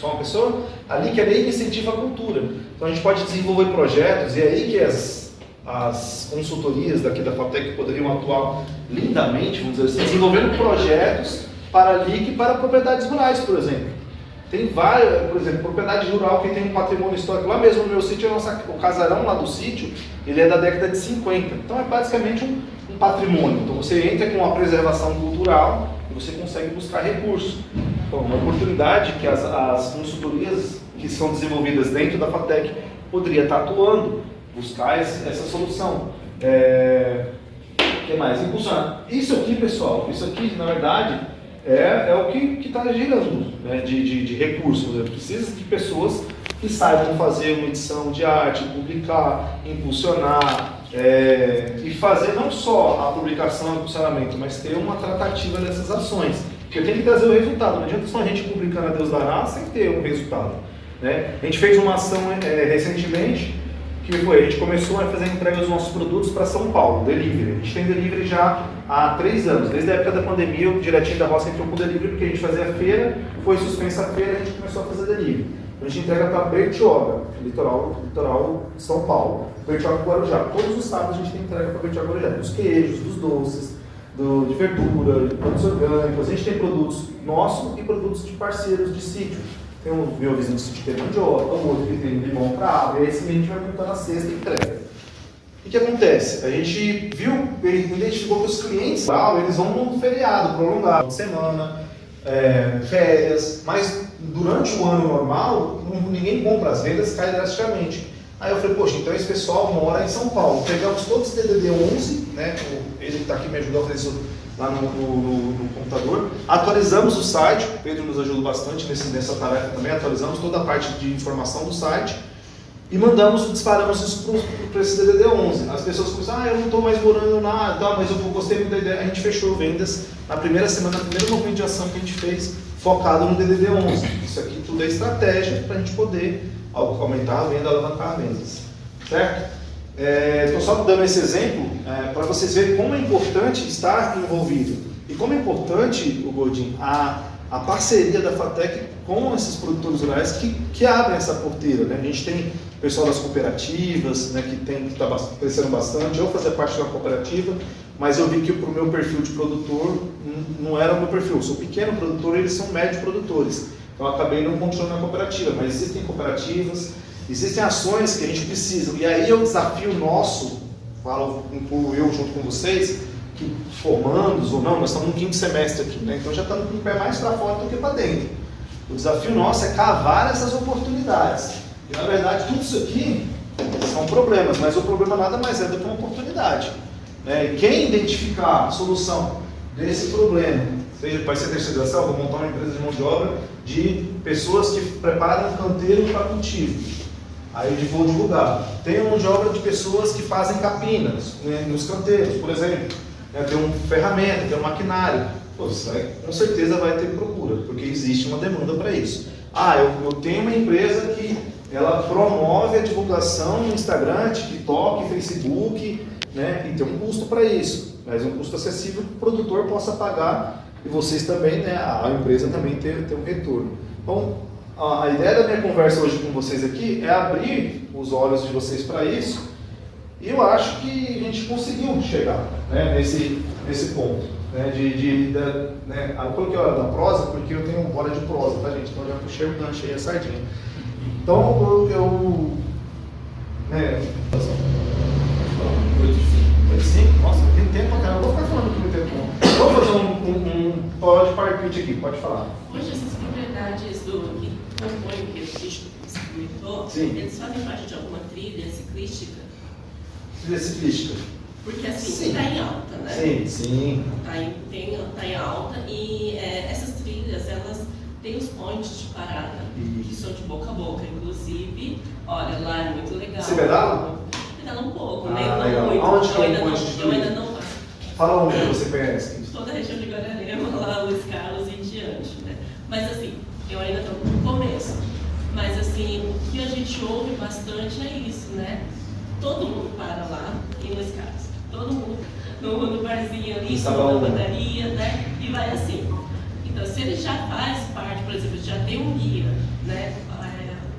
[SPEAKER 2] Só uma pessoa? A LIC é a Lei de Incentivo à Cultura. Então a gente pode desenvolver projetos, e é aí que as consultorias daqui da FATEC poderiam atuar lindamente, vamos dizer assim, desenvolvendo projetos para a LIC e para propriedades rurais, por exemplo. Tem várias, por exemplo, propriedade rural que tem um patrimônio histórico. Lá mesmo no meu sítio, o casarão lá do sítio, ele é da década de 50. Então é basicamente um patrimônio. Então você entra com uma preservação cultural e você consegue buscar recursos. Então, uma oportunidade que as consultorias que são desenvolvidas dentro da FATEC poderia estar atuando, buscar essa solução. O que mais? Impulsionar. Isso aqui, pessoal, isso aqui, na verdade, é o que está girando, né, de recursos. Precisa de pessoas que saibam fazer uma edição de arte, publicar, impulsionar, e fazer não só a publicação e o impulsionamento, mas ter uma tratativa dessas ações. Porque tem que trazer o resultado. Não adianta só a gente publicar na Deus Dará sem ter um resultado, né? A gente fez uma ação recentemente, que foi, a gente começou a fazer entrega dos nossos produtos para São Paulo, delivery. A gente tem delivery já há 3 anos, desde a época da pandemia, o Direitinho da Roça entrou com delivery, porque a gente fazia a feira, foi suspensa a feira, a gente começou a fazer delivery. A gente entrega para Bertioga, litoral de São Paulo, Bertioga e Guarujá. Todos os sábados a gente tem entrega para Bertioga e Guarujá, dos queijos, dos doces, de verdura, de produtos orgânicos. A gente tem produtos nossos e produtos de parceiros de sítio. Tem o meu vizinho de sítio que tem mandioca, o outro que tem limão para água, e aí esse a gente vai montando a cesta e entrega. O que acontece? A gente viu, identificou que os clientes eles vão num feriado prolongado, de semana, férias, mas durante o ano normal, ninguém compra, as vendas caem drasticamente. Aí eu falei, poxa, então esse pessoal mora em São Paulo. Pegamos todos os DDD 11, né? Ele que está aqui me ajudou a fazer isso lá no computador. Atualizamos o site, o Pedro nos ajudou bastante nessa tarefa também. Atualizamos toda a parte de informação do site e disparamos isso para esse DDD 11. As pessoas começaram, eu não estou mais morando nada, mas eu gostei muito da ideia. A gente fechou vendas na primeira semana, na primeira movimento de ação que a gente fez, focado no DDD 11. Isso aqui tudo é estratégia para a gente poder aumentar a venda, alavancar vendas, certo? Estou só dando esse exemplo para vocês verem como é importante estar envolvido e como é importante, o Godinho, a parceria da FATEC com esses produtores rurais que abrem essa porteira, né? A gente tem o pessoal das cooperativas, né, que está crescendo bastante. Eu fazia parte de uma cooperativa, mas eu vi que para o meu perfil de produtor não era o meu perfil. Eu sou pequeno produtor, eles são médio produtores. Então eu acabei não continuando na cooperativa, mas existem cooperativas, existem ações que a gente precisa. E aí é o desafio nosso, falo eu junto com vocês, que formandos ou não, nós estamos no 5º semestre aqui, né? Então já estamos com o pé mais para fora do que para dentro. O desafio nosso é cavar essas oportunidades. E na verdade tudo isso aqui são problemas, mas o problema nada mais é do que uma oportunidade, né? E quem identificar a solução desse problema, seja vai ser terceirização, vou montar uma empresa de mão de obra de pessoas que preparam canteiro para cultivo. Aí eu vou divulgar. Tem uma mão de obra de pessoas que fazem capinas, né, nos canteiros, por exemplo. Tem uma ferramenta, tem um maquinário. Pô, com certeza vai ter procura, porque existe uma demanda para isso. Eu tenho uma empresa que ela promove a divulgação no Instagram, TikTok, Facebook, né, e tem um custo para isso, mas um custo acessível que o produtor possa pagar e vocês também, né, a empresa também ter um retorno. Então, a ideia da minha conversa hoje com vocês aqui é abrir os olhos de vocês para isso, e eu acho que a gente conseguiu chegar, né, nesse ponto, né, né, eu coloquei a hora da prosa porque eu tenho hora de prosa, tá, gente? Então eu já puxei o gancho aí, a sardinha. Então né, 8:05? Nossa, tem tempo pra caramba. Eu vou ficar falando aqui muito tempo. Vamos fazer pode partir aqui, pode falar.
[SPEAKER 10] Hoje essas propriedades que compõem o registro que você comentou, eles fazem parte de alguma trilha ciclística?
[SPEAKER 2] Trilha ciclística.
[SPEAKER 10] Porque assim, está em alta, né?
[SPEAKER 2] Sim.
[SPEAKER 10] Está em alta e essas trilhas, elas têm os pontos de parada, que são de boca a boca. Inclusive, olha, lá é muito legal.
[SPEAKER 2] Você pedala?
[SPEAKER 10] Pedala um pouco,
[SPEAKER 2] legal.
[SPEAKER 10] Não muito.
[SPEAKER 2] Aonde que é o ponto de
[SPEAKER 10] Eu ainda não faço.
[SPEAKER 2] Fala onde você conhece.
[SPEAKER 10] Toda a região de Guararema, lá, Luiz Carlos e diante, né? Mas assim, eu ainda estou no começo. Mas assim, o que a gente ouve bastante é isso, né? Todo mundo para lá em Luiz Carlos. Todo mundo no barzinho ali, na padaria, né? E vai assim. Então, se ele já faz parte, por exemplo, já tem um guia, né?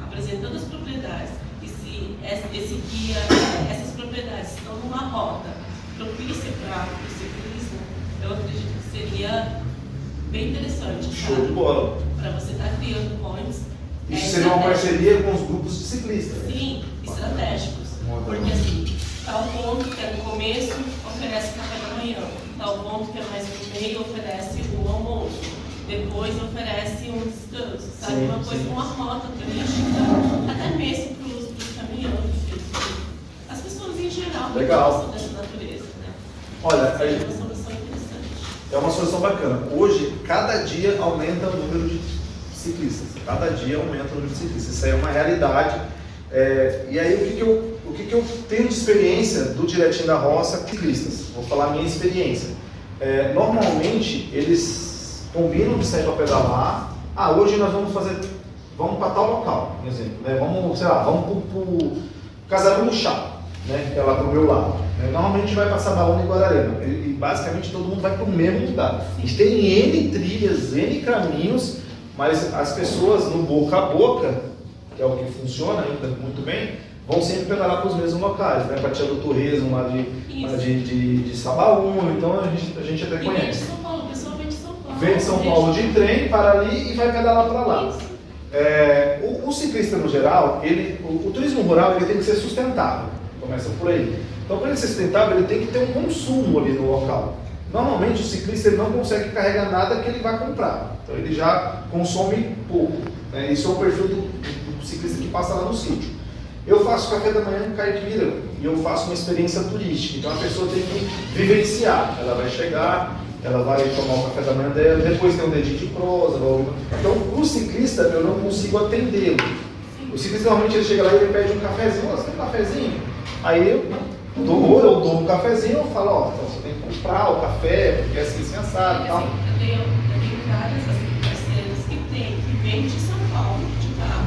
[SPEAKER 10] Apresentando as propriedades, e se esse guia, essas propriedades estão numa rota propícia para o ciclismo, eu acredito que seria bem interessante.
[SPEAKER 2] Show de bola.
[SPEAKER 10] Para você estar criando points.
[SPEAKER 2] Isso seria uma parceria com os grupos de ciclistas.
[SPEAKER 10] Sim, estratégicos. Porque assim, tal ponto que é no começo oferece café da manhã, tal ponto que é mais no meio oferece o almoço, depois oferece um descanso, sabe? Uma coisa, uma rota turística, até mesmo para os caminhantes, as pessoas em geral que gostam dessa natureza, né?
[SPEAKER 2] Olha,
[SPEAKER 10] é uma solução interessante.
[SPEAKER 2] É uma solução bacana. Hoje, cada dia aumenta o número de ciclistas. Cada dia aumenta o número de ciclistas. Isso aí é uma realidade. E aí, o que eu tenho de experiência do Direitinho da Roça com ciclistas? Vou falar a minha experiência. Normalmente, eles combinam de sair para pedalar. Hoje nós vamos para tal local, por exemplo. Né? Vamos para o Casarão do Chá, né? Que é lá para o meu lado. Normalmente a gente vai para Sabaúna e Guararema. E basicamente todo mundo vai para o mesmo lugar. A gente tem N trilhas, N caminhos, mas as pessoas no boca a boca, que é o que funciona ainda muito bem, vão sempre pedalar para os mesmos locais, né? Para Tia do Torresmo, lá de Sabaúna, então a gente até conhece.
[SPEAKER 10] Vem de São Paulo, o pessoal vem de São Paulo.
[SPEAKER 2] Vem de São Paulo de trem, para ali e vai pedalar para lá. O ciclista no geral, o turismo rural ele tem que ser sustentável, começa por aí. Então para ele ser sustentável ele tem que ter um consumo ali no local. Normalmente o ciclista ele não consegue carregar nada que ele vai comprar, então ele já consome pouco, né? Isso é o perfil do ciclista que passa lá no sítio. Eu faço café da manhã no caipira e eu faço uma experiência turística, então a pessoa tem que vivenciar, ela vai chegar, ela vai tomar o café da manhã dela, depois tem um dedinho de prosa, então o ciclista eu não consigo atendê-lo. O ciclista normalmente ele chega lá e ele pede um cafezinho, você tem um cafezinho? Aí eu dou um cafezinho, eu falo, ó, então você tem que comprar o café, porque é assim assado e tal.
[SPEAKER 10] Eu tenho várias parceiras que vêm de São Paulo, de carro,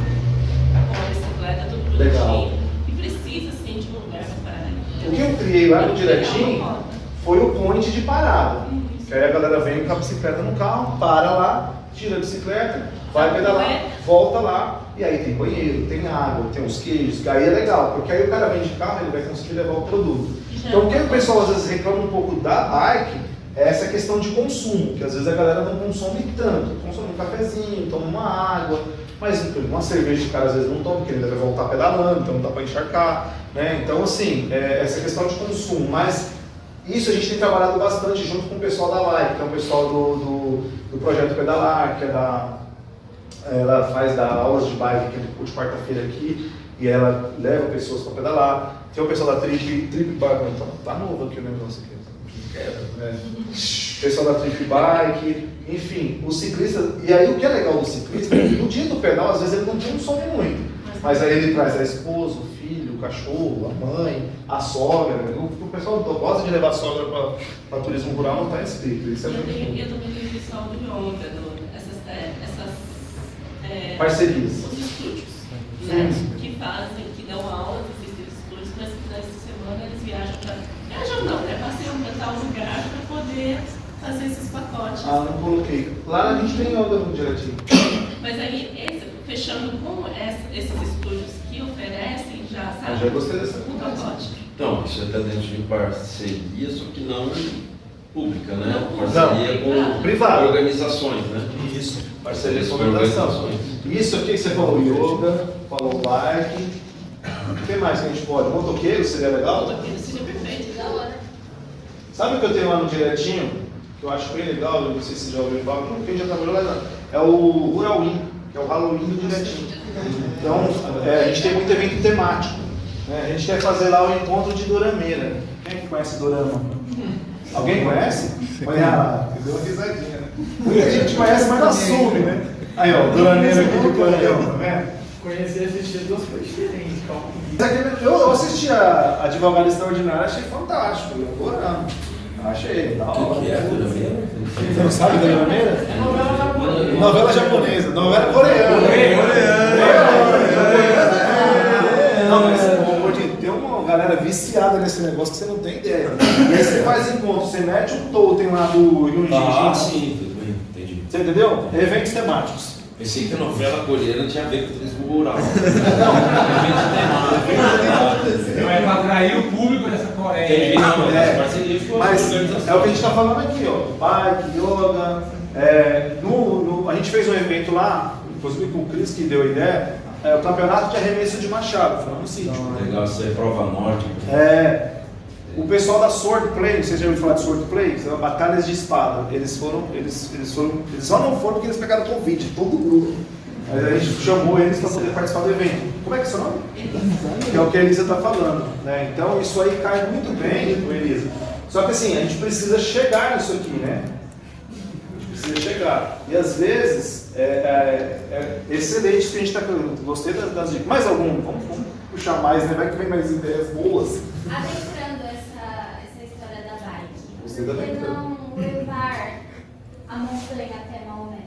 [SPEAKER 10] com a bicicleta, tudo
[SPEAKER 2] Legal.
[SPEAKER 10] bonitinho, e precisa assim de um lugar para parar.
[SPEAKER 2] O que eu criei lá no Direitinho foi o point de parada. Que aí a galera vem com a bicicleta no carro, para lá, tira a bicicleta, vai pedalar, volta lá, e aí tem banheiro, tem água, tem os queijos, que aí é legal, porque aí o cara vem de carro, ele vai conseguir levar o produto. Então o que o pessoal às vezes reclama um pouco da bike é essa questão de consumo, que às vezes a galera não consome tanto, consome um cafezinho, toma uma água, mas uma cerveja o cara às vezes não toma, porque ele deve voltar pedalando, então não dá para encharcar, né? Então assim, essa questão de consumo, mas isso a gente tem trabalhado bastante junto com o pessoal da Live, que é o pessoal do Projeto Pedalar, que ela faz aulas de bike de quarta-feira aqui, e ela leva pessoas para pedalar. Tem o pessoal da Trip Bike, então tá novo aqui o negócio aqui. Pessoal da Trip Bike, enfim, o ciclista. E aí o que é legal do ciclista, no dia do pedal, às vezes ele não consome muito, mas aí ele traz a esposa, o filho, o cachorro, a mãe, a sogra. O pessoal gosta de levar a sogra para turismo rural, não está inscrito. Isso é muito bom.
[SPEAKER 10] Eu também tenho pessoal do yoga, essas
[SPEAKER 2] parcerias.
[SPEAKER 10] Os estúdios, né? Que fazem, que dão aulas desses estúdios, mas que nessa semana eles viajam para. Viajam não, né? Passeiam para tal lugar para poder fazer esses pacotes.
[SPEAKER 2] Ah, não coloquei. Lá a gente tem yoga no Direitinho.
[SPEAKER 10] Mas aí, fechando com esses estúdios que oferecem, já sabe?
[SPEAKER 2] Eu já gostei dessa
[SPEAKER 10] um pacote.
[SPEAKER 8] Então, isso está dentro de parceria, só que não pública, né?
[SPEAKER 10] Não,
[SPEAKER 8] Parceria com
[SPEAKER 2] privado.
[SPEAKER 8] Organizações, né?
[SPEAKER 2] Isso, parceria com organizações. Isso aqui que você falou, yoga, falou bike. O que mais que a gente pode? Motoqueiro seria legal?
[SPEAKER 10] Motoqueiro seria perfeito.
[SPEAKER 4] Da hora.
[SPEAKER 2] Sabe o que eu tenho lá no Direitinho? Que eu acho bem legal, eu não sei se você já ouviu falar, quem já trabalhou lá, é o Huralwin, que é o Halloween do Direitinho. Então, a gente tem muito evento temático. Né? A gente quer fazer lá o encontro de Dorameira. Quem é que conhece Dorama? Alguém conhece? Olha lá, deu uma risadinha, né? Muita gente conhece, mas não assume, né? Aí, ó, Dorameira aqui do Planel, tá vendo?
[SPEAKER 7] Conheci e assisti duas coisas diferentes, calma.
[SPEAKER 2] Eu assisti a Advogada Extraordinária, achei fantástico, eu adorando. Achei, da hora.
[SPEAKER 8] O que é a Dorameira?
[SPEAKER 2] Você não sabe da Dorameira?
[SPEAKER 7] É novela japonesa.
[SPEAKER 2] Novela japonesa, novela coreana. Não, mas tem uma galera viciada nesse negócio que você não tem ideia. E aí você faz encontro, você mete o totem lá do Yunji.
[SPEAKER 8] Ah, sim, tudo bem, entendi.
[SPEAKER 2] Você entendeu? Eventos temáticos.
[SPEAKER 8] Pensei que a novela coreana tinha a ver com turismo rural.
[SPEAKER 7] Não é para atrair o público dessa Coreia.
[SPEAKER 8] Entendi, não, mas parceria com
[SPEAKER 2] Mas
[SPEAKER 8] organizações.
[SPEAKER 2] é o que a gente está falando aqui, ó. Bike, yoga. A gente fez um evento lá, inclusive com o Cris que deu a ideia, o campeonato de arremesso de machado, foi lá no sítio.
[SPEAKER 8] Legal, isso é prova norte.
[SPEAKER 2] O pessoal da Swordplay, vocês já ouviram falar de Swordplay? São batalhas de espada. Eles só não foram porque eles pegaram Covid, todo o grupo. Aí a gente chamou eles para poder participar do evento. Como é que é o seu nome? Que é o que a Elisa está falando. Né? Então isso aí cai muito bem com a Elisa. Só que assim, a gente precisa chegar nisso aqui, né? A gente precisa chegar. E às vezes, excelente isso que a gente está falando. Gostei das dicas. Mais algum? Vamos puxar mais, né? Vai que vem mais ideias boas.
[SPEAKER 4] Adentrando essa história da bike,
[SPEAKER 2] Você
[SPEAKER 4] por
[SPEAKER 2] tá
[SPEAKER 4] que
[SPEAKER 2] adentrando.
[SPEAKER 4] não levar a montanha até Maomé?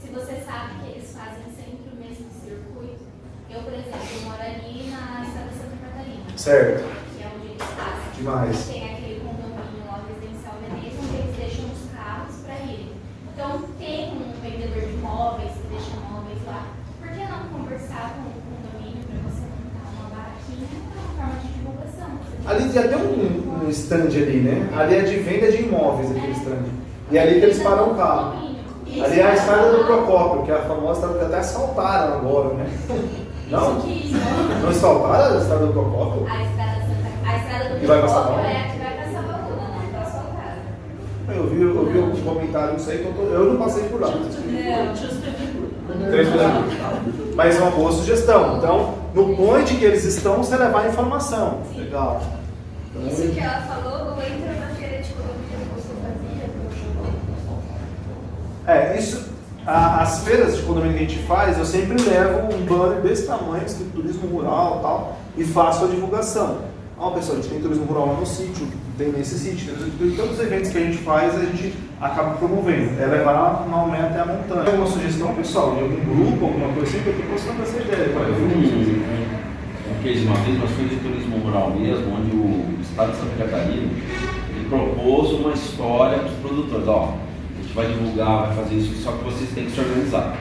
[SPEAKER 4] Se você sabe que eles fazem sempre o mesmo circuito. Eu, por exemplo, moro ali na estrada de Santa Catarina.
[SPEAKER 2] Certo.
[SPEAKER 4] Que é onde eles fazem.
[SPEAKER 2] Demais.
[SPEAKER 4] Tem aquele condomínio lá residencial Veneza, onde eles deixam os carros para irem. Então, tem um vendedor de móveis que deixa móveis lá. Por que não conversar com o condomínio para você montar uma barraquinha? É uma forma de divulgação.
[SPEAKER 2] Ali já tem um stand ali, né? Ali é de venda de imóveis, aquele stand. E é ali que eles param o carro. Ali é a estrada do Procópio, que é a famosa estrada que até asfaltaram agora, né? Não? Não asfaltaram a estrada do Procópio?
[SPEAKER 4] A estrada do
[SPEAKER 2] E vai passar
[SPEAKER 4] Procópio
[SPEAKER 2] mal?
[SPEAKER 4] é a que vai para Salvador, não para asfaltar.
[SPEAKER 2] Eu de comentário disso aí, que eu não passei por lá. Mas é uma boa sugestão. Então, no point que eles estão, você levar a informação.
[SPEAKER 4] Sim.
[SPEAKER 2] Legal.
[SPEAKER 4] Isso que ela falou, entra na feira de economia que você fazia.
[SPEAKER 2] Isso, as feiras de condomínio que a gente faz, eu sempre levo um banner desse tamanho, escrito turismo rural e tal, e faço a divulgação. Pessoal, a gente tem turismo rural lá no sítio, tem nesse sítio, tem todos os eventos que a gente faz, a gente acaba promovendo. É levar uma aumento até a montanha. Tem alguma sugestão, pessoal, de algum grupo, alguma coisa assim, que eu estou postando essa ideia.
[SPEAKER 8] Um case uma vez, nós fomos de turismo rural mesmo, onde o estado de Santa Catarina ele propôs uma história para os produtores. A gente vai divulgar, vai fazer isso, só que vocês têm que se organizar.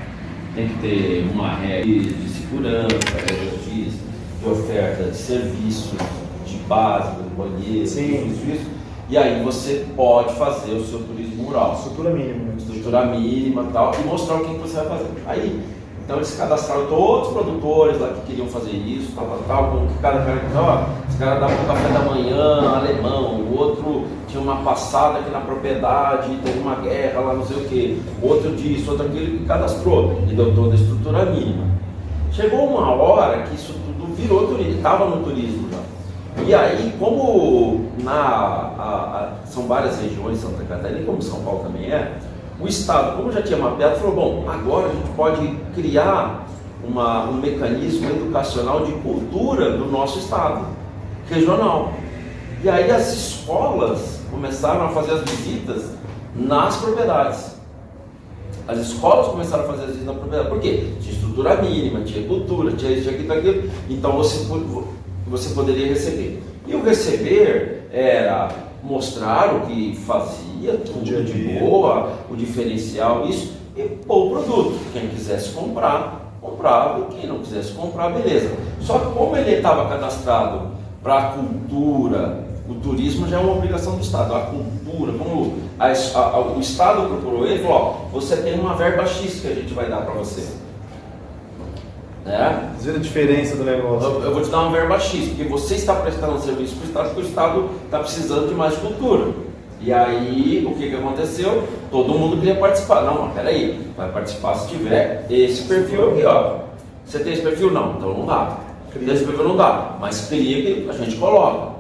[SPEAKER 8] Tem que ter uma regra de segurança, de oferta de serviços, de básico, de banheiro, isso. E aí você pode fazer o seu turismo rural.
[SPEAKER 2] Estrutura mínima. Né?
[SPEAKER 8] Estrutura mínima e tal, e mostrar o que você vai fazer. Aí, então eles cadastraram todos os produtores lá que queriam fazer isso, com que cada cara queria. Esse cara dava um café da manhã, alemão, o outro tinha uma passada aqui na propriedade, teve uma guerra lá, não sei o que, outro disso, outro aquilo, e cadastrou, e deu toda a estrutura mínima. Chegou uma hora que isso tudo virou turismo, estava no turismo já. E aí, como são várias regiões de Santa Catarina, como São Paulo também o Estado, como já tinha mapeado, falou, bom, agora a gente pode criar um mecanismo educacional de cultura do nosso Estado, regional. E aí as escolas começaram a fazer as visitas nas propriedades. As escolas começaram a fazer as visitas na propriedade. Por quê? Tinha estrutura mínima, tinha cultura, tinha isso, tinha aquilo. Então você poderia receber. E o receber era mostrar o que fazia, tudo de boa, o diferencial, isso, e pôr o produto. Quem quisesse comprar, comprava, e quem não quisesse comprar, beleza. Só que como ele estava cadastrado para a cultura, o turismo já é uma obrigação do Estado, a cultura, como o Estado procurou ele, falou, você tem uma verba X que a gente vai dar para você.
[SPEAKER 2] Dizer a diferença do negócio.
[SPEAKER 8] Eu vou te dar uma verba X, porque você está prestando um serviço para o Estado, porque o Estado está precisando de mais cultura. E aí, o que aconteceu? Todo mundo queria participar. Não, mas peraí, vai participar se tiver esse perfil aqui, ó. Você tem esse perfil? Não, então não dá. Esse perfil não dá, mas queria que a gente coloca.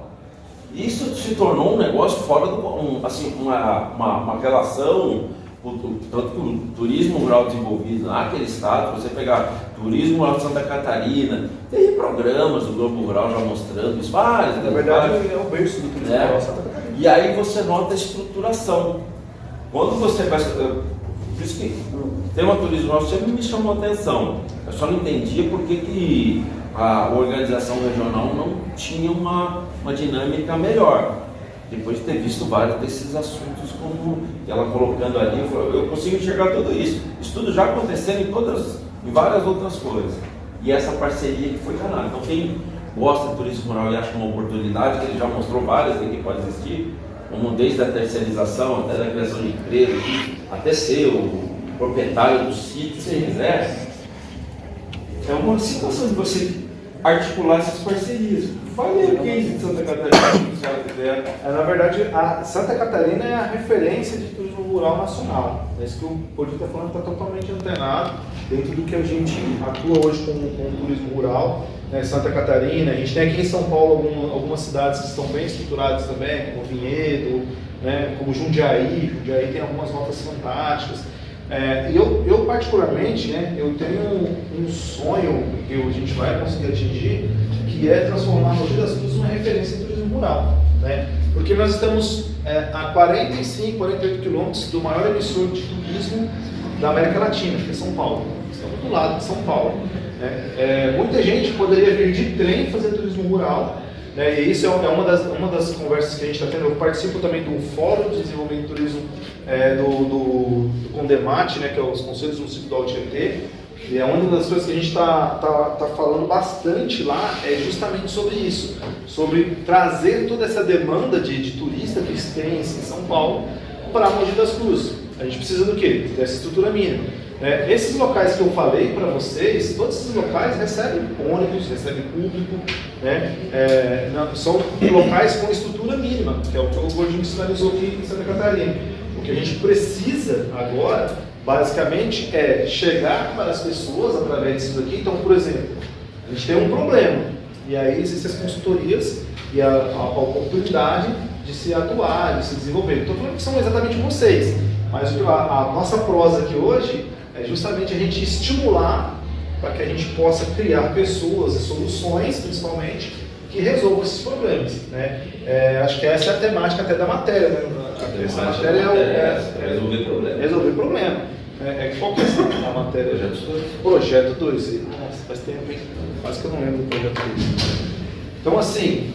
[SPEAKER 8] Isso se tornou um negócio fora do... uma relação... Tanto que o turismo rural desenvolvido naquele estado, você pegar turismo rural de Santa Catarina, tem programas do Globo Rural já mostrando isso, vários.
[SPEAKER 2] Na verdade, é o berço do turismo rural de Santa Catarina.
[SPEAKER 8] E aí você nota a estruturação. Quando você vai... Por isso que o tema turismo rural sempre me chamou a atenção. Eu só não entendia por que a organização regional não tinha uma dinâmica melhor. Depois de ter visto vários desses assuntos, como ela colocando ali, eu consigo enxergar tudo isso. Isso tudo já acontecendo em várias outras coisas. E essa parceria que foi danada. Então quem gosta de turismo rural e acha uma oportunidade, que ele já mostrou várias que pode existir, como desde a terceirização, até a criação de empresas, até ser o proprietário do sítio, se quiser. É uma situação de você articular essas parcerias. Falei o case de Santa Catarina, se ela quiser.
[SPEAKER 2] Na verdade, a Santa Catarina é a referência de turismo rural nacional. É isso que o Podinho está falando, está totalmente antenado dentro do que a gente atua hoje com o turismo rural. Santa Catarina, a gente tem aqui em São Paulo algumas cidades que estão bem estruturadas também, como Vinhedo, como Jundiaí. Jundiaí tem algumas rotas fantásticas. E eu particularmente, eu tenho um sonho que a gente vai conseguir atingir, que é transformar Mogi das Cruzes numa referência em turismo rural. Porque nós estamos a 45, 48 quilômetros do maior emissor de turismo da América Latina, que é São Paulo. Estamos do lado de São Paulo. Muita gente poderia vir de trem fazer turismo rural, e isso é uma das conversas que a gente está tendo. Eu participo também do Fórum de Desenvolvimento do Turismo do CONDEMAT, que é os Conselhos Municipais do Alto Tietê. E é uma das coisas que a gente está falando bastante lá é justamente sobre isso, sobre trazer toda essa demanda de turista que tem em São Paulo para Mogi das Cruzes. A gente precisa do quê? Dessa estrutura mínima. Esses locais que eu falei para vocês, todos esses locais recebem ônibus, recebem público, são locais com estrutura mínima, que é o que o Gordinho sinalizou aqui em Santa Catarina. O que a gente precisa agora, basicamente, é chegar para as pessoas através disso aqui. Então, por exemplo, a gente tem um problema, e aí existem as consultorias e a oportunidade de se atuar, de se desenvolver. Não estou falando que são exatamente vocês, mas a nossa prosa aqui hoje é justamente a gente estimular para que a gente possa criar pessoas e soluções, principalmente, que resolvam esses problemas, né? Acho que essa é a temática até da matéria, né? Essa matéria é
[SPEAKER 8] resolver problema.
[SPEAKER 2] Resolver problema. Qual que é a matéria? Projeto 2. Nossa, faz tempo, hein? Quase que eu não lembro do projeto 2. Então, assim,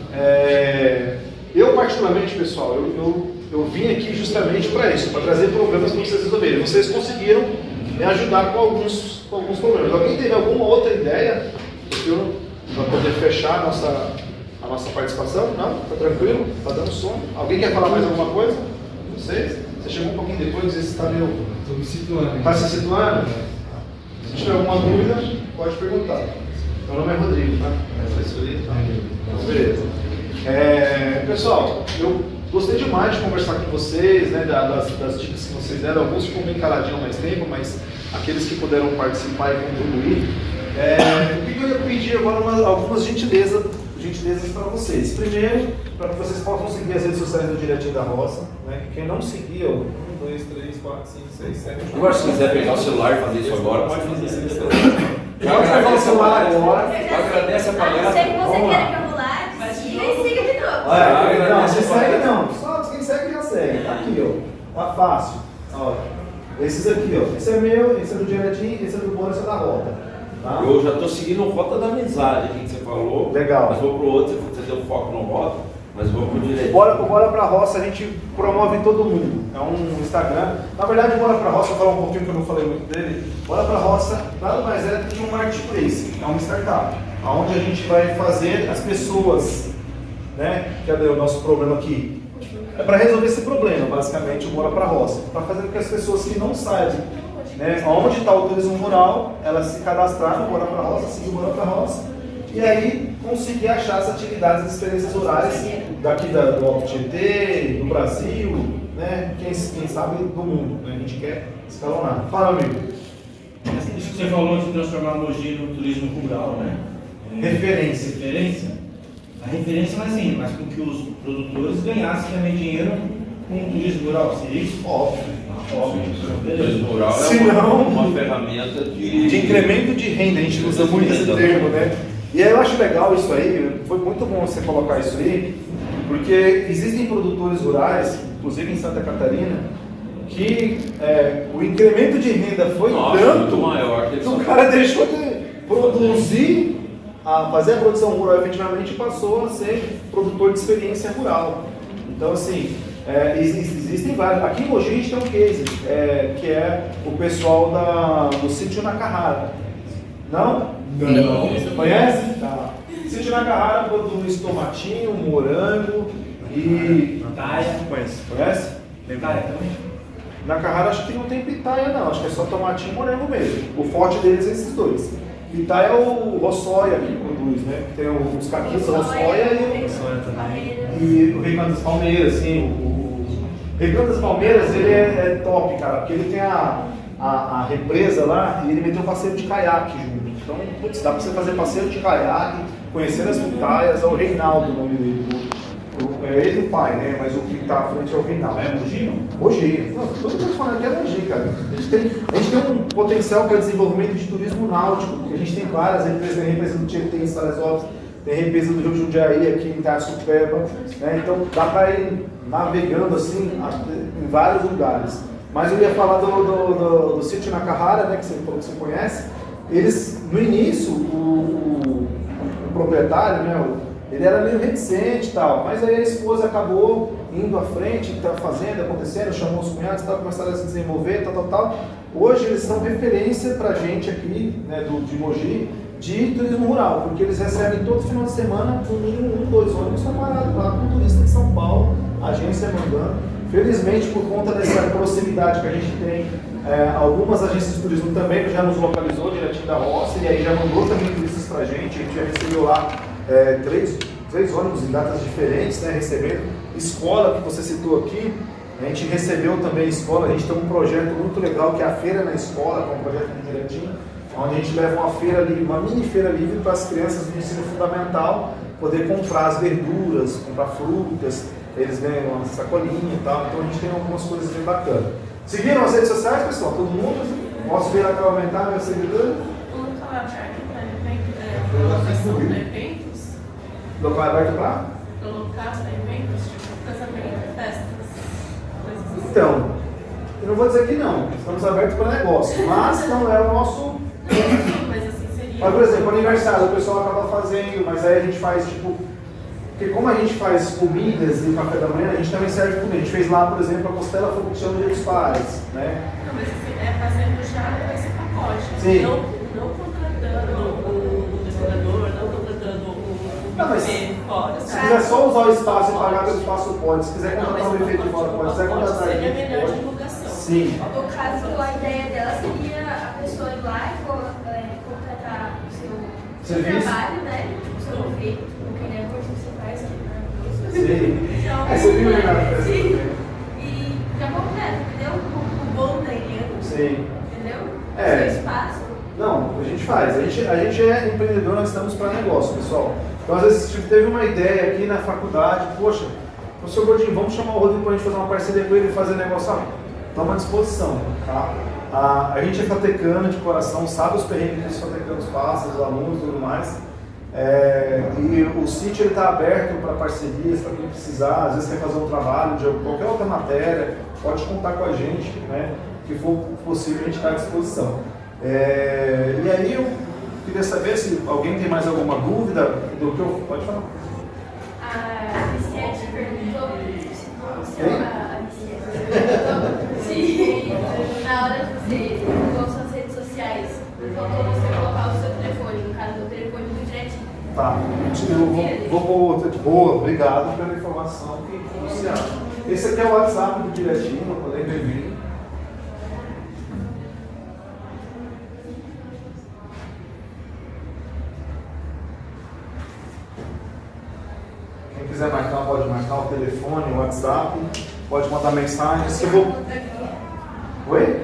[SPEAKER 2] eu particularmente, pessoal, eu vim aqui justamente para isso, para trazer problemas para vocês resolverem. Vocês conseguiram me ajudar com alguns problemas. Alguém teve alguma outra ideia para poder fechar a nossa participação? Não? Está tranquilo? Está dando sono? Alguém quer falar mais alguma coisa? Vocês? Você chegou um pouquinho depois, você está meio...
[SPEAKER 7] Estou me situando.
[SPEAKER 2] Está se situando? Se tiver alguma dúvida, pode perguntar. Meu nome é Rodrigo, tá? Então, beleza. Pessoal, eu gostei demais de conversar com vocês, né, das dicas que vocês deram. Alguns ficam bem caladinhos há mais tempo, mas aqueles que puderam participar e contribuir. O que eu ia pedir agora algumas gentilezas para vocês. Primeiro, para que vocês possam seguir as redes sociais do Direitinho da Roça. Né? Quem não seguia, 1, 2, 3, 4, 5, 6, 7, 8.
[SPEAKER 8] Agora, se quiser pegar o celular e fazer isso agora, pode fazer isso.
[SPEAKER 2] Pode pegar o celular agora.
[SPEAKER 8] Agradece a
[SPEAKER 4] A não
[SPEAKER 8] palestra.
[SPEAKER 4] ser que você queira que eu vou lá, desliga e siga de novo.
[SPEAKER 2] Não, você segue não. Só quem segue já segue. Tá aqui, ó. Tá fácil. Ó, esses aqui, ó. Esse é meu, esse é do Direitinho, esse é do Bora, esse é da Rota. Tá?
[SPEAKER 8] Eu já estou seguindo o Rota da Amizade aqui que você falou.
[SPEAKER 2] Legal.
[SPEAKER 8] Mas vou pro outro, você deu foco no Rota, mas vou pro Direitinho.
[SPEAKER 2] Bora pra Roça, a gente promove todo mundo. É um Instagram. Na verdade, Bora pra Roça, vou falar um pouquinho que eu não falei muito dele. Bora pra Roça, nada mais é do que um marketplace. É uma startup. Onde a gente vai fazer as pessoas, né? Cadê o nosso problema aqui? É para resolver esse problema, basicamente, o Bora pra Roça. Para fazer com que as pessoas que não saibam, né, onde está o turismo rural, elas se cadrastrar no Bora pra Roça, seguir o Bora pra Roça, e aí conseguir achar as atividades e experiências rurais daqui do Alto Tietê, do Brasil, né, quem sabe do mundo, né, a gente quer escalonar. Fala, amigo.
[SPEAKER 11] Isso que você falou de transformar Mogi no turismo rural, né?
[SPEAKER 2] Referência.
[SPEAKER 11] A referência não é assim, mas com que os produtores ganhassem também dinheiro com o turismo rural, seria isso?
[SPEAKER 2] Óbvio.
[SPEAKER 8] O turismo rural
[SPEAKER 2] Se
[SPEAKER 8] é
[SPEAKER 2] não,
[SPEAKER 8] uma ferramenta
[SPEAKER 2] de incremento de renda, a gente usa muito esse termo, né? E aí eu acho legal isso aí, foi muito bom você colocar isso aí, porque existem produtores rurais, inclusive em Santa Catarina, que o incremento de renda foi tanto
[SPEAKER 8] maior
[SPEAKER 2] que o cara deixou de produzir, a fazer a produção rural efetivamente e passou a ser produtor de experiência rural. Então, assim, existem vários. Aqui em Mogi a gente tem um case, que é o pessoal do Sítio Nakahara. Não? Não. Conhece? Tá. Sítio Nakahara produz tomatinho, morango e...
[SPEAKER 11] Pitaia.
[SPEAKER 2] Conhece?
[SPEAKER 11] Pitaia também?
[SPEAKER 2] Nakahara acho que não tem pitaia não, acho que é só tomatinho e morango mesmo. O forte deles é esses dois. Pitaia é o Roçóia que produz, né? Tem os caquinhos da Roçóia e o Recanto das Palmeiras, sim. O Recanto das Palmeiras, ele é top, cara, porque ele tem a represa lá e ele meteu um passeio de caiaque junto. Então, putz, dá pra você fazer passeio de caiaque, conhecer as pitaias, é o Reinaldo o nome dele. É ele o pai, né? Mas o que está à frente é o Reinaldo.
[SPEAKER 11] É Mogi, não?
[SPEAKER 2] Mogi. Todo mundo falando que é Mogi, cara. A gente tem um potencial para desenvolvimento de turismo náutico, porque a gente tem várias represas, tem represa do Tietê em Salesópolis, tem represa do Rio Jundiaí aqui em Itaçupeba, né? Então dá para ir navegando assim em vários lugares. Mas eu ia falar do Sítio Nakahara, né? Que você falou que você conhece. Eles, no início, o proprietário, né? Ele era meio reticente e tal, mas aí a esposa acabou indo à frente, tá fazendo, acontecendo, chamou os cunhados e tal, começaram a se desenvolver, tal. Hoje eles são referência pra gente aqui, né, de Mogi, de turismo rural, porque eles recebem todo final de semana, no mínimo 1, 2 ônibus separados lá com turista de São Paulo, agência mandando. Felizmente, por conta dessa proximidade que a gente tem, algumas agências de turismo também já nos localizou direitinho da roça, e aí já mandou também turistas pra gente, a gente já recebeu lá 3 ônibus em datas diferentes, né, recebendo. Escola, que você citou aqui, A gente recebeu também a escola, a gente tem um projeto muito legal que é a Feira na Escola, que é um projeto de Direitinho, onde a gente leva uma feira livre, uma mini feira livre para as crianças do ensino fundamental poder comprar as verduras, comprar frutas, eles ganham uma sacolinha e tal, então a gente tem algumas coisas bem bacanas. Seguiram as redes sociais, pessoal? Todo mundo? Posso ver aqui aumentar meu seguidor?
[SPEAKER 10] O local aberto para colocação para eventos?
[SPEAKER 2] Local aberto para?
[SPEAKER 10] Colocar para eventos, tipo casamento, festas, coisas assim.
[SPEAKER 2] Então, eu não vou dizer que não, estamos abertos para negócio, mas não é o nosso...
[SPEAKER 10] Mas assim seria...
[SPEAKER 2] Mas, por exemplo, aniversário, o pessoal acaba fazendo, mas aí a gente faz tipo... Porque como a gente faz comidas e café da manhã, a gente também serve comida. A gente fez lá, por exemplo, a costela foi que chama de pais, né?
[SPEAKER 10] Não, mas assim, fazendo já esse pacote.
[SPEAKER 2] Sim.
[SPEAKER 10] Não contratando o decorador, não contratando o
[SPEAKER 2] Não, mas
[SPEAKER 10] buffet fora.
[SPEAKER 2] se quiser só usar o espaço e pagar pelo espaço, pode. Se quiser contratar um efeito fora, pode. Se quiser contratar
[SPEAKER 10] seria a
[SPEAKER 2] aqui,
[SPEAKER 10] melhor
[SPEAKER 2] pode.
[SPEAKER 10] divulgação.
[SPEAKER 2] Sim.
[SPEAKER 4] No caso, a ideia dela seria a pessoa ir lá e contratar o seu
[SPEAKER 2] Serviço?
[SPEAKER 4] trabalho, né? O seu ofício, porque ele é curso que você faz aqui na
[SPEAKER 2] Sim.
[SPEAKER 4] Então,
[SPEAKER 2] Você viu, Renata?
[SPEAKER 4] sim. E já completa, entendeu? O bom da ilha.
[SPEAKER 2] Sim.
[SPEAKER 4] Entendeu?
[SPEAKER 2] É.
[SPEAKER 4] O seu espaço.
[SPEAKER 2] Não, a gente faz. A gente é empreendedor, nós estamos para negócio, pessoal. Então, às vezes, tipo, teve uma ideia aqui na faculdade, poxa, professor Gordinho, vamos chamar o Rodrigo para a gente fazer uma parceria com ele e fazer negócio. Estamos à disposição, tá? A gente é fatecano de coração, sabe os perrengues que os fatecanos passam, os alunos e tudo mais. E o sítio está aberto para parcerias, para quem precisar, às vezes quer fazer um trabalho de qualquer outra matéria, pode contar com a gente, né? Que for possível, a gente está à disposição. E aí eu queria saber se alguém tem mais alguma dúvida do que eu... Pode falar.
[SPEAKER 4] A Vicente perguntou se na hora de você divulgar suas redes sociais, faltou você colocar o seu telefone, no caso do telefone do direitinho.
[SPEAKER 2] Tá, eu vou pôr outra. Boa, obrigado pela informação que inicial. Esse aqui é o WhatsApp do direitinho, para poder ver. Quem quiser marcar, pode marcar o telefone, o WhatsApp, pode mandar mensagem. Se eu vou... Oi?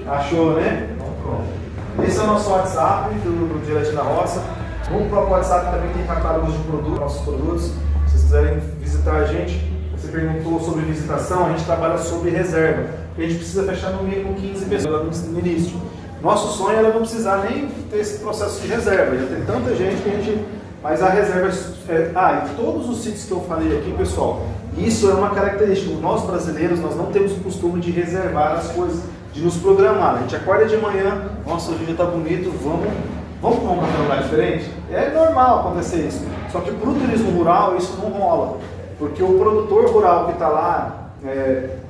[SPEAKER 2] Achou, né? Então pronto. Esse é o nosso WhatsApp do Direto da Roça. No próprio WhatsApp também tem catálogos de produtos, nossos produtos. Se vocês quiserem visitar a gente, você perguntou sobre visitação, a gente trabalha sobre reserva. Porque a gente precisa fechar no mínimo 15 pessoas no início. Nosso sonho era não precisar nem ter esse processo de reserva. Já tem tanta gente que a gente... Mas a reserva e todos os sítios que eu falei aqui, pessoal, isso é uma característica. Nós brasileiros, nós não temos o costume de reservar as coisas, de nos programar. A gente acorda de manhã, nossa, o dia está bonito, vamos para um lugar diferente? É normal acontecer isso. Só que para o turismo rural isso não rola. Porque o produtor rural que está lá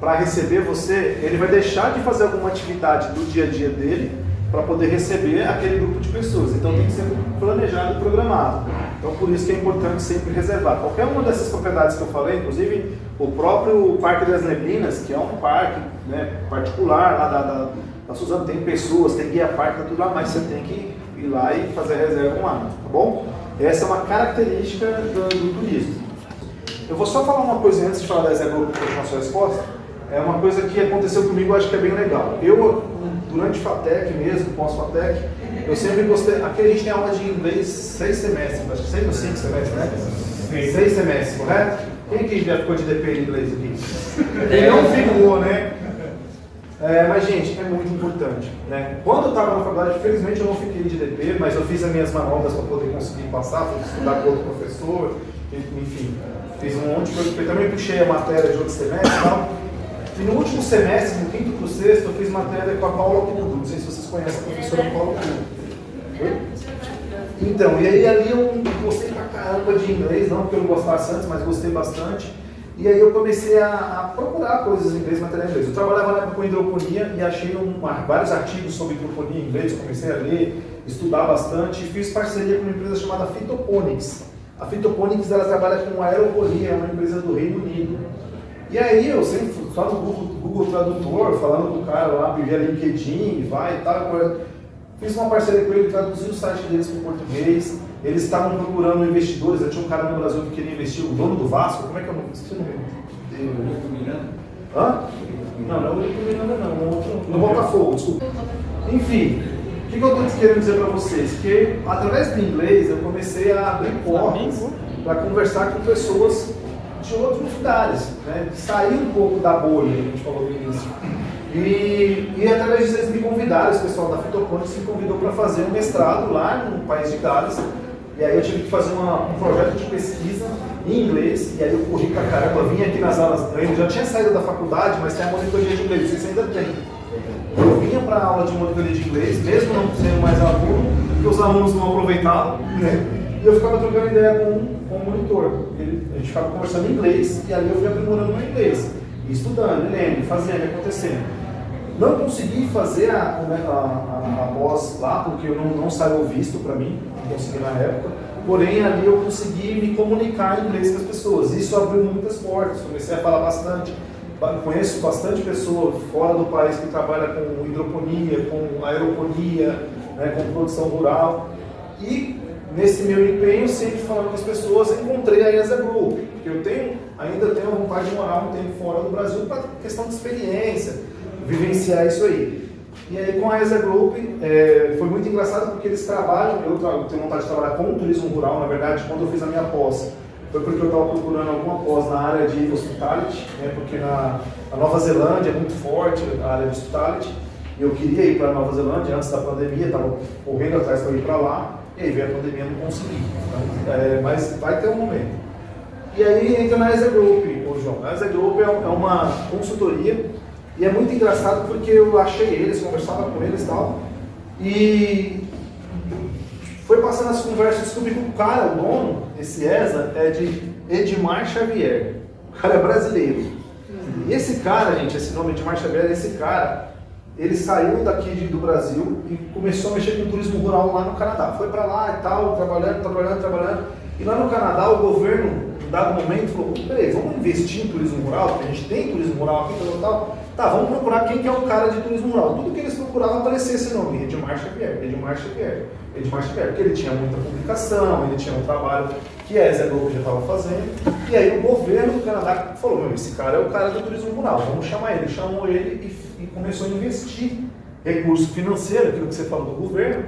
[SPEAKER 2] para receber você, ele vai deixar de fazer alguma atividade do dia a dia dele para poder receber aquele grupo de pessoas. Então tem que ser planejado e programado. Então por isso que é importante sempre reservar. Qualquer uma dessas propriedades que eu falei, inclusive o próprio Parque das Neblinas, que é um parque, né, particular lá da Suzano, tem pessoas, tem guia parque, tá tudo lá, mas você tem que ir lá e fazer a reserva online, tá bom? Essa é uma característica do turismo. Eu vou só falar uma coisa antes de falar da reserva para continuar a sua resposta. É uma coisa que aconteceu comigo, eu acho que é bem legal. Eu, durante FATEC mesmo, pós-FATEC, eu sempre gostei... Aqui a gente tem aula de inglês 6 semestres, acho que 6 ou 5 semestres, né? 6 semestres, correto? Quem aqui já ficou de DP em inglês aqui? Ele não ficou, né? Mas, gente, é muito importante, né? Quando eu estava na faculdade, infelizmente eu não fiquei de DP, mas eu fiz as minhas manobras para poder conseguir passar, fui estudar com outro professor, enfim, fiz um monte de coisa. Eu também puxei a matéria de outro semestre e tal. E no último semestre, no quinto para o sexto, eu fiz matéria com a Paula Pudo. Não sei se vocês conhecem a professora Paula Pudo. Então, e aí ali eu gostei pra caramba de inglês, não porque eu não gostasse antes, mas gostei bastante. E aí eu comecei a procurar coisas em inglês, matéria em inglês. Eu trabalhava na época com hidroponia e achei vários artigos sobre hidroponia em inglês, comecei a ler, estudar bastante e fiz parceria com uma empresa chamada Phytoponics. A Phytoponics ela trabalha com aeroponia, é uma empresa do Reino Unido. E aí eu sempre, só no Google Tradutor, falando com o cara lá, via LinkedIn, vai e tal, fiz uma parceria com ele, traduzi o site deles para o português, eles estavam procurando investidores, eu tinha um cara no Brasil que queria investir, o dono do Vasco, como é que é o nome? Esqueci o nome dele. Hã? Não, não é o Ipiranga não, no Botafogo, desculpa. Enfim, o que eu estou querendo dizer para vocês? Que através do inglês eu comecei a abrir portas para conversar com pessoas de outros lugares, né? Sair um pouco da bolha, que a gente falou no início. E através disso eles me convidaram, esse pessoal da Fitoponics me convidou para fazer um mestrado lá no país de Gales. E aí eu tive que fazer um projeto de pesquisa em inglês, e aí eu corri pra caramba, vim aqui nas aulas, eu já tinha saído da faculdade, mas tem a monitoria de inglês, vocês ainda tem. Eu vinha para a aula de monitoria de inglês, mesmo não sendo mais aluno, porque os alunos não aproveitavam, né? E eu ficava trocando ideia com o monitor. A gente ficava conversando em inglês, e ali eu fui aprimorando meu inglês, e estudando, lendo, fazendo, acontecendo. Não consegui fazer a pós lá, porque eu não saiu o visto para mim, não consegui na época. Porém, ali eu consegui me comunicar em inglês com as pessoas. Isso abriu muitas portas, comecei a falar bastante. Conheço bastante pessoa fora do país que trabalha com hidroponia, com aeroponia, né, com produção rural. E nesse meu empenho, sempre falando com as pessoas, encontrei a ESA Group, porque eu ainda tenho vontade de morar um tempo fora do Brasil para questão de experiência, vivenciar isso aí. E aí com a ESA Group foi muito engraçado porque eles trabalham, eu tenho vontade de trabalhar com o turismo rural, na verdade, quando eu fiz a minha pós, foi porque eu estava procurando alguma pós na área de hospitality, né, porque na Nova Zelândia é muito forte a área de hospitality, e eu queria ir para a Nova Zelândia antes da pandemia, estava correndo atrás para ir para lá, e aí veio a pandemia e não consegui. Então, mas vai ter um momento. E aí entra na ESA Group, João. A ESA Group é uma consultoria. E é muito engraçado porque eu achei eles, conversava com eles e tal, e foi passando as conversas, descobri que o cara, o dono, esse ESA, é de Edmar Xavier. O cara é brasileiro. E esse cara, gente, esse nome Edmar Xavier, esse cara, ele saiu daqui do Brasil e começou a mexer com turismo rural lá no Canadá. Foi pra lá e tal, trabalhando. E lá no Canadá, o governo, em dado momento, falou, peraí, vamos investir em turismo rural, porque a gente tem turismo rural aqui, tal. Tá, vamos procurar quem que é o cara de turismo rural. Tudo que eles procuravam aparecia esse nome, Edmar Xavier, porque ele tinha muita publicação, ele tinha um trabalho que a ESA Group já estava fazendo. E aí o governo do Canadá falou, esse cara é o cara do turismo rural, vamos chamar ele. Chamou ele e começou a investir recurso financeiro, aquilo que você falou do governo,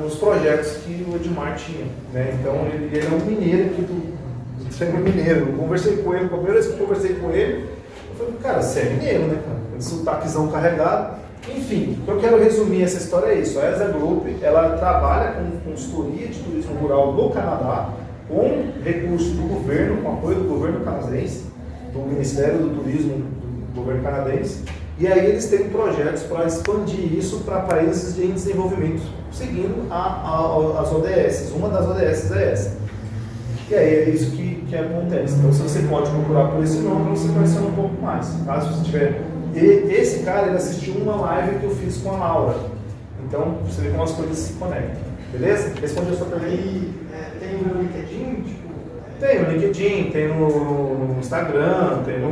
[SPEAKER 2] nos projetos que o Edmar tinha, né? Então ele é um mineiro aqui do Centro Mineiro. Eu conversei com ele, a primeira vez que eu conversei com ele, eu falei, cara, você é mineiro, né, cara? Esse sotaquezão carregado. Enfim, o que eu quero resumir essa história é isso. A ESA Group, ela trabalha com consultoria de turismo rural no Canadá, com recursos do governo, com apoio do governo canadense, do Ministério do Turismo do governo canadense. E aí eles têm projetos para expandir isso para países em desenvolvimento, seguindo as ODS. Uma das ODS é essa. E aí é isso que acontece. Então, se você pode procurar por esse nome, você vai conhecer um pouco mais. Caso você tiver... E esse cara, ele assistiu uma live que eu fiz com a Laura. Então, você vê como as coisas se conectam. Beleza? Respondi a sua pergunta.
[SPEAKER 1] Tem o LinkedIn?
[SPEAKER 2] Tem no LinkedIn, tem no Instagram, tem no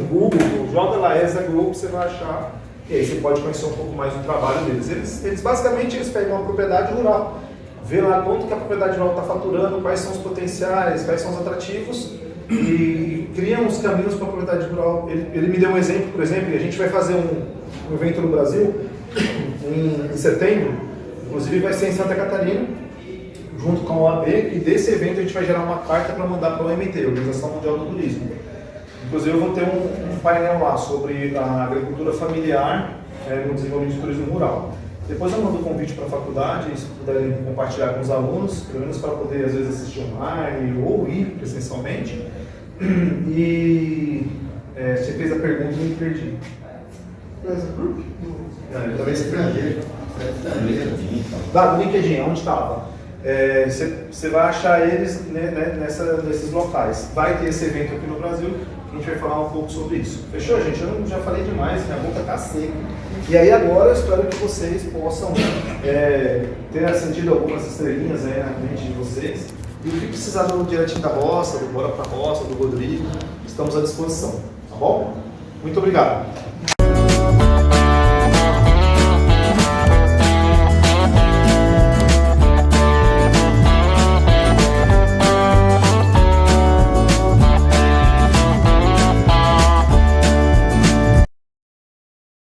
[SPEAKER 2] Google. Joga lá ESA Group, você vai achar. E aí você pode conhecer um pouco mais do trabalho deles. Eles basicamente pegam uma propriedade rural, vê lá quanto que a propriedade rural está faturando, quais são os potenciais, quais são os atrativos e criam os caminhos para a propriedade rural. Ele me deu um exemplo, por exemplo, e a gente vai fazer um evento no Brasil em setembro, inclusive vai ser em Santa Catarina, junto com a OAB, e desse evento a gente vai gerar uma carta para mandar para a OMT, Organização Mundial do Turismo. Inclusive eu vou ter um painel lá sobre a agricultura familiar no desenvolvimento de turismo rural. Depois eu mando o convite para a faculdade, se puderem compartilhar com os alunos, pelo menos para poder às vezes assistir online ou ir presencialmente. E você fez a pergunta e eu me perdi. Talvez você perdi. Do LinkedIn, onde estava? Você vai achar eles nesses locais. Vai ter esse evento aqui no Brasil, a gente vai falar um pouco sobre isso. Fechou, gente? Eu já falei demais, minha boca está seca. E aí agora eu espero que vocês possam ter sentido algumas estrelinhas na mente de vocês. E o que precisar do Direitinho da Roça, do Bora Pra Roça, do Rodrigo, estamos à disposição. Tá bom? Muito obrigado.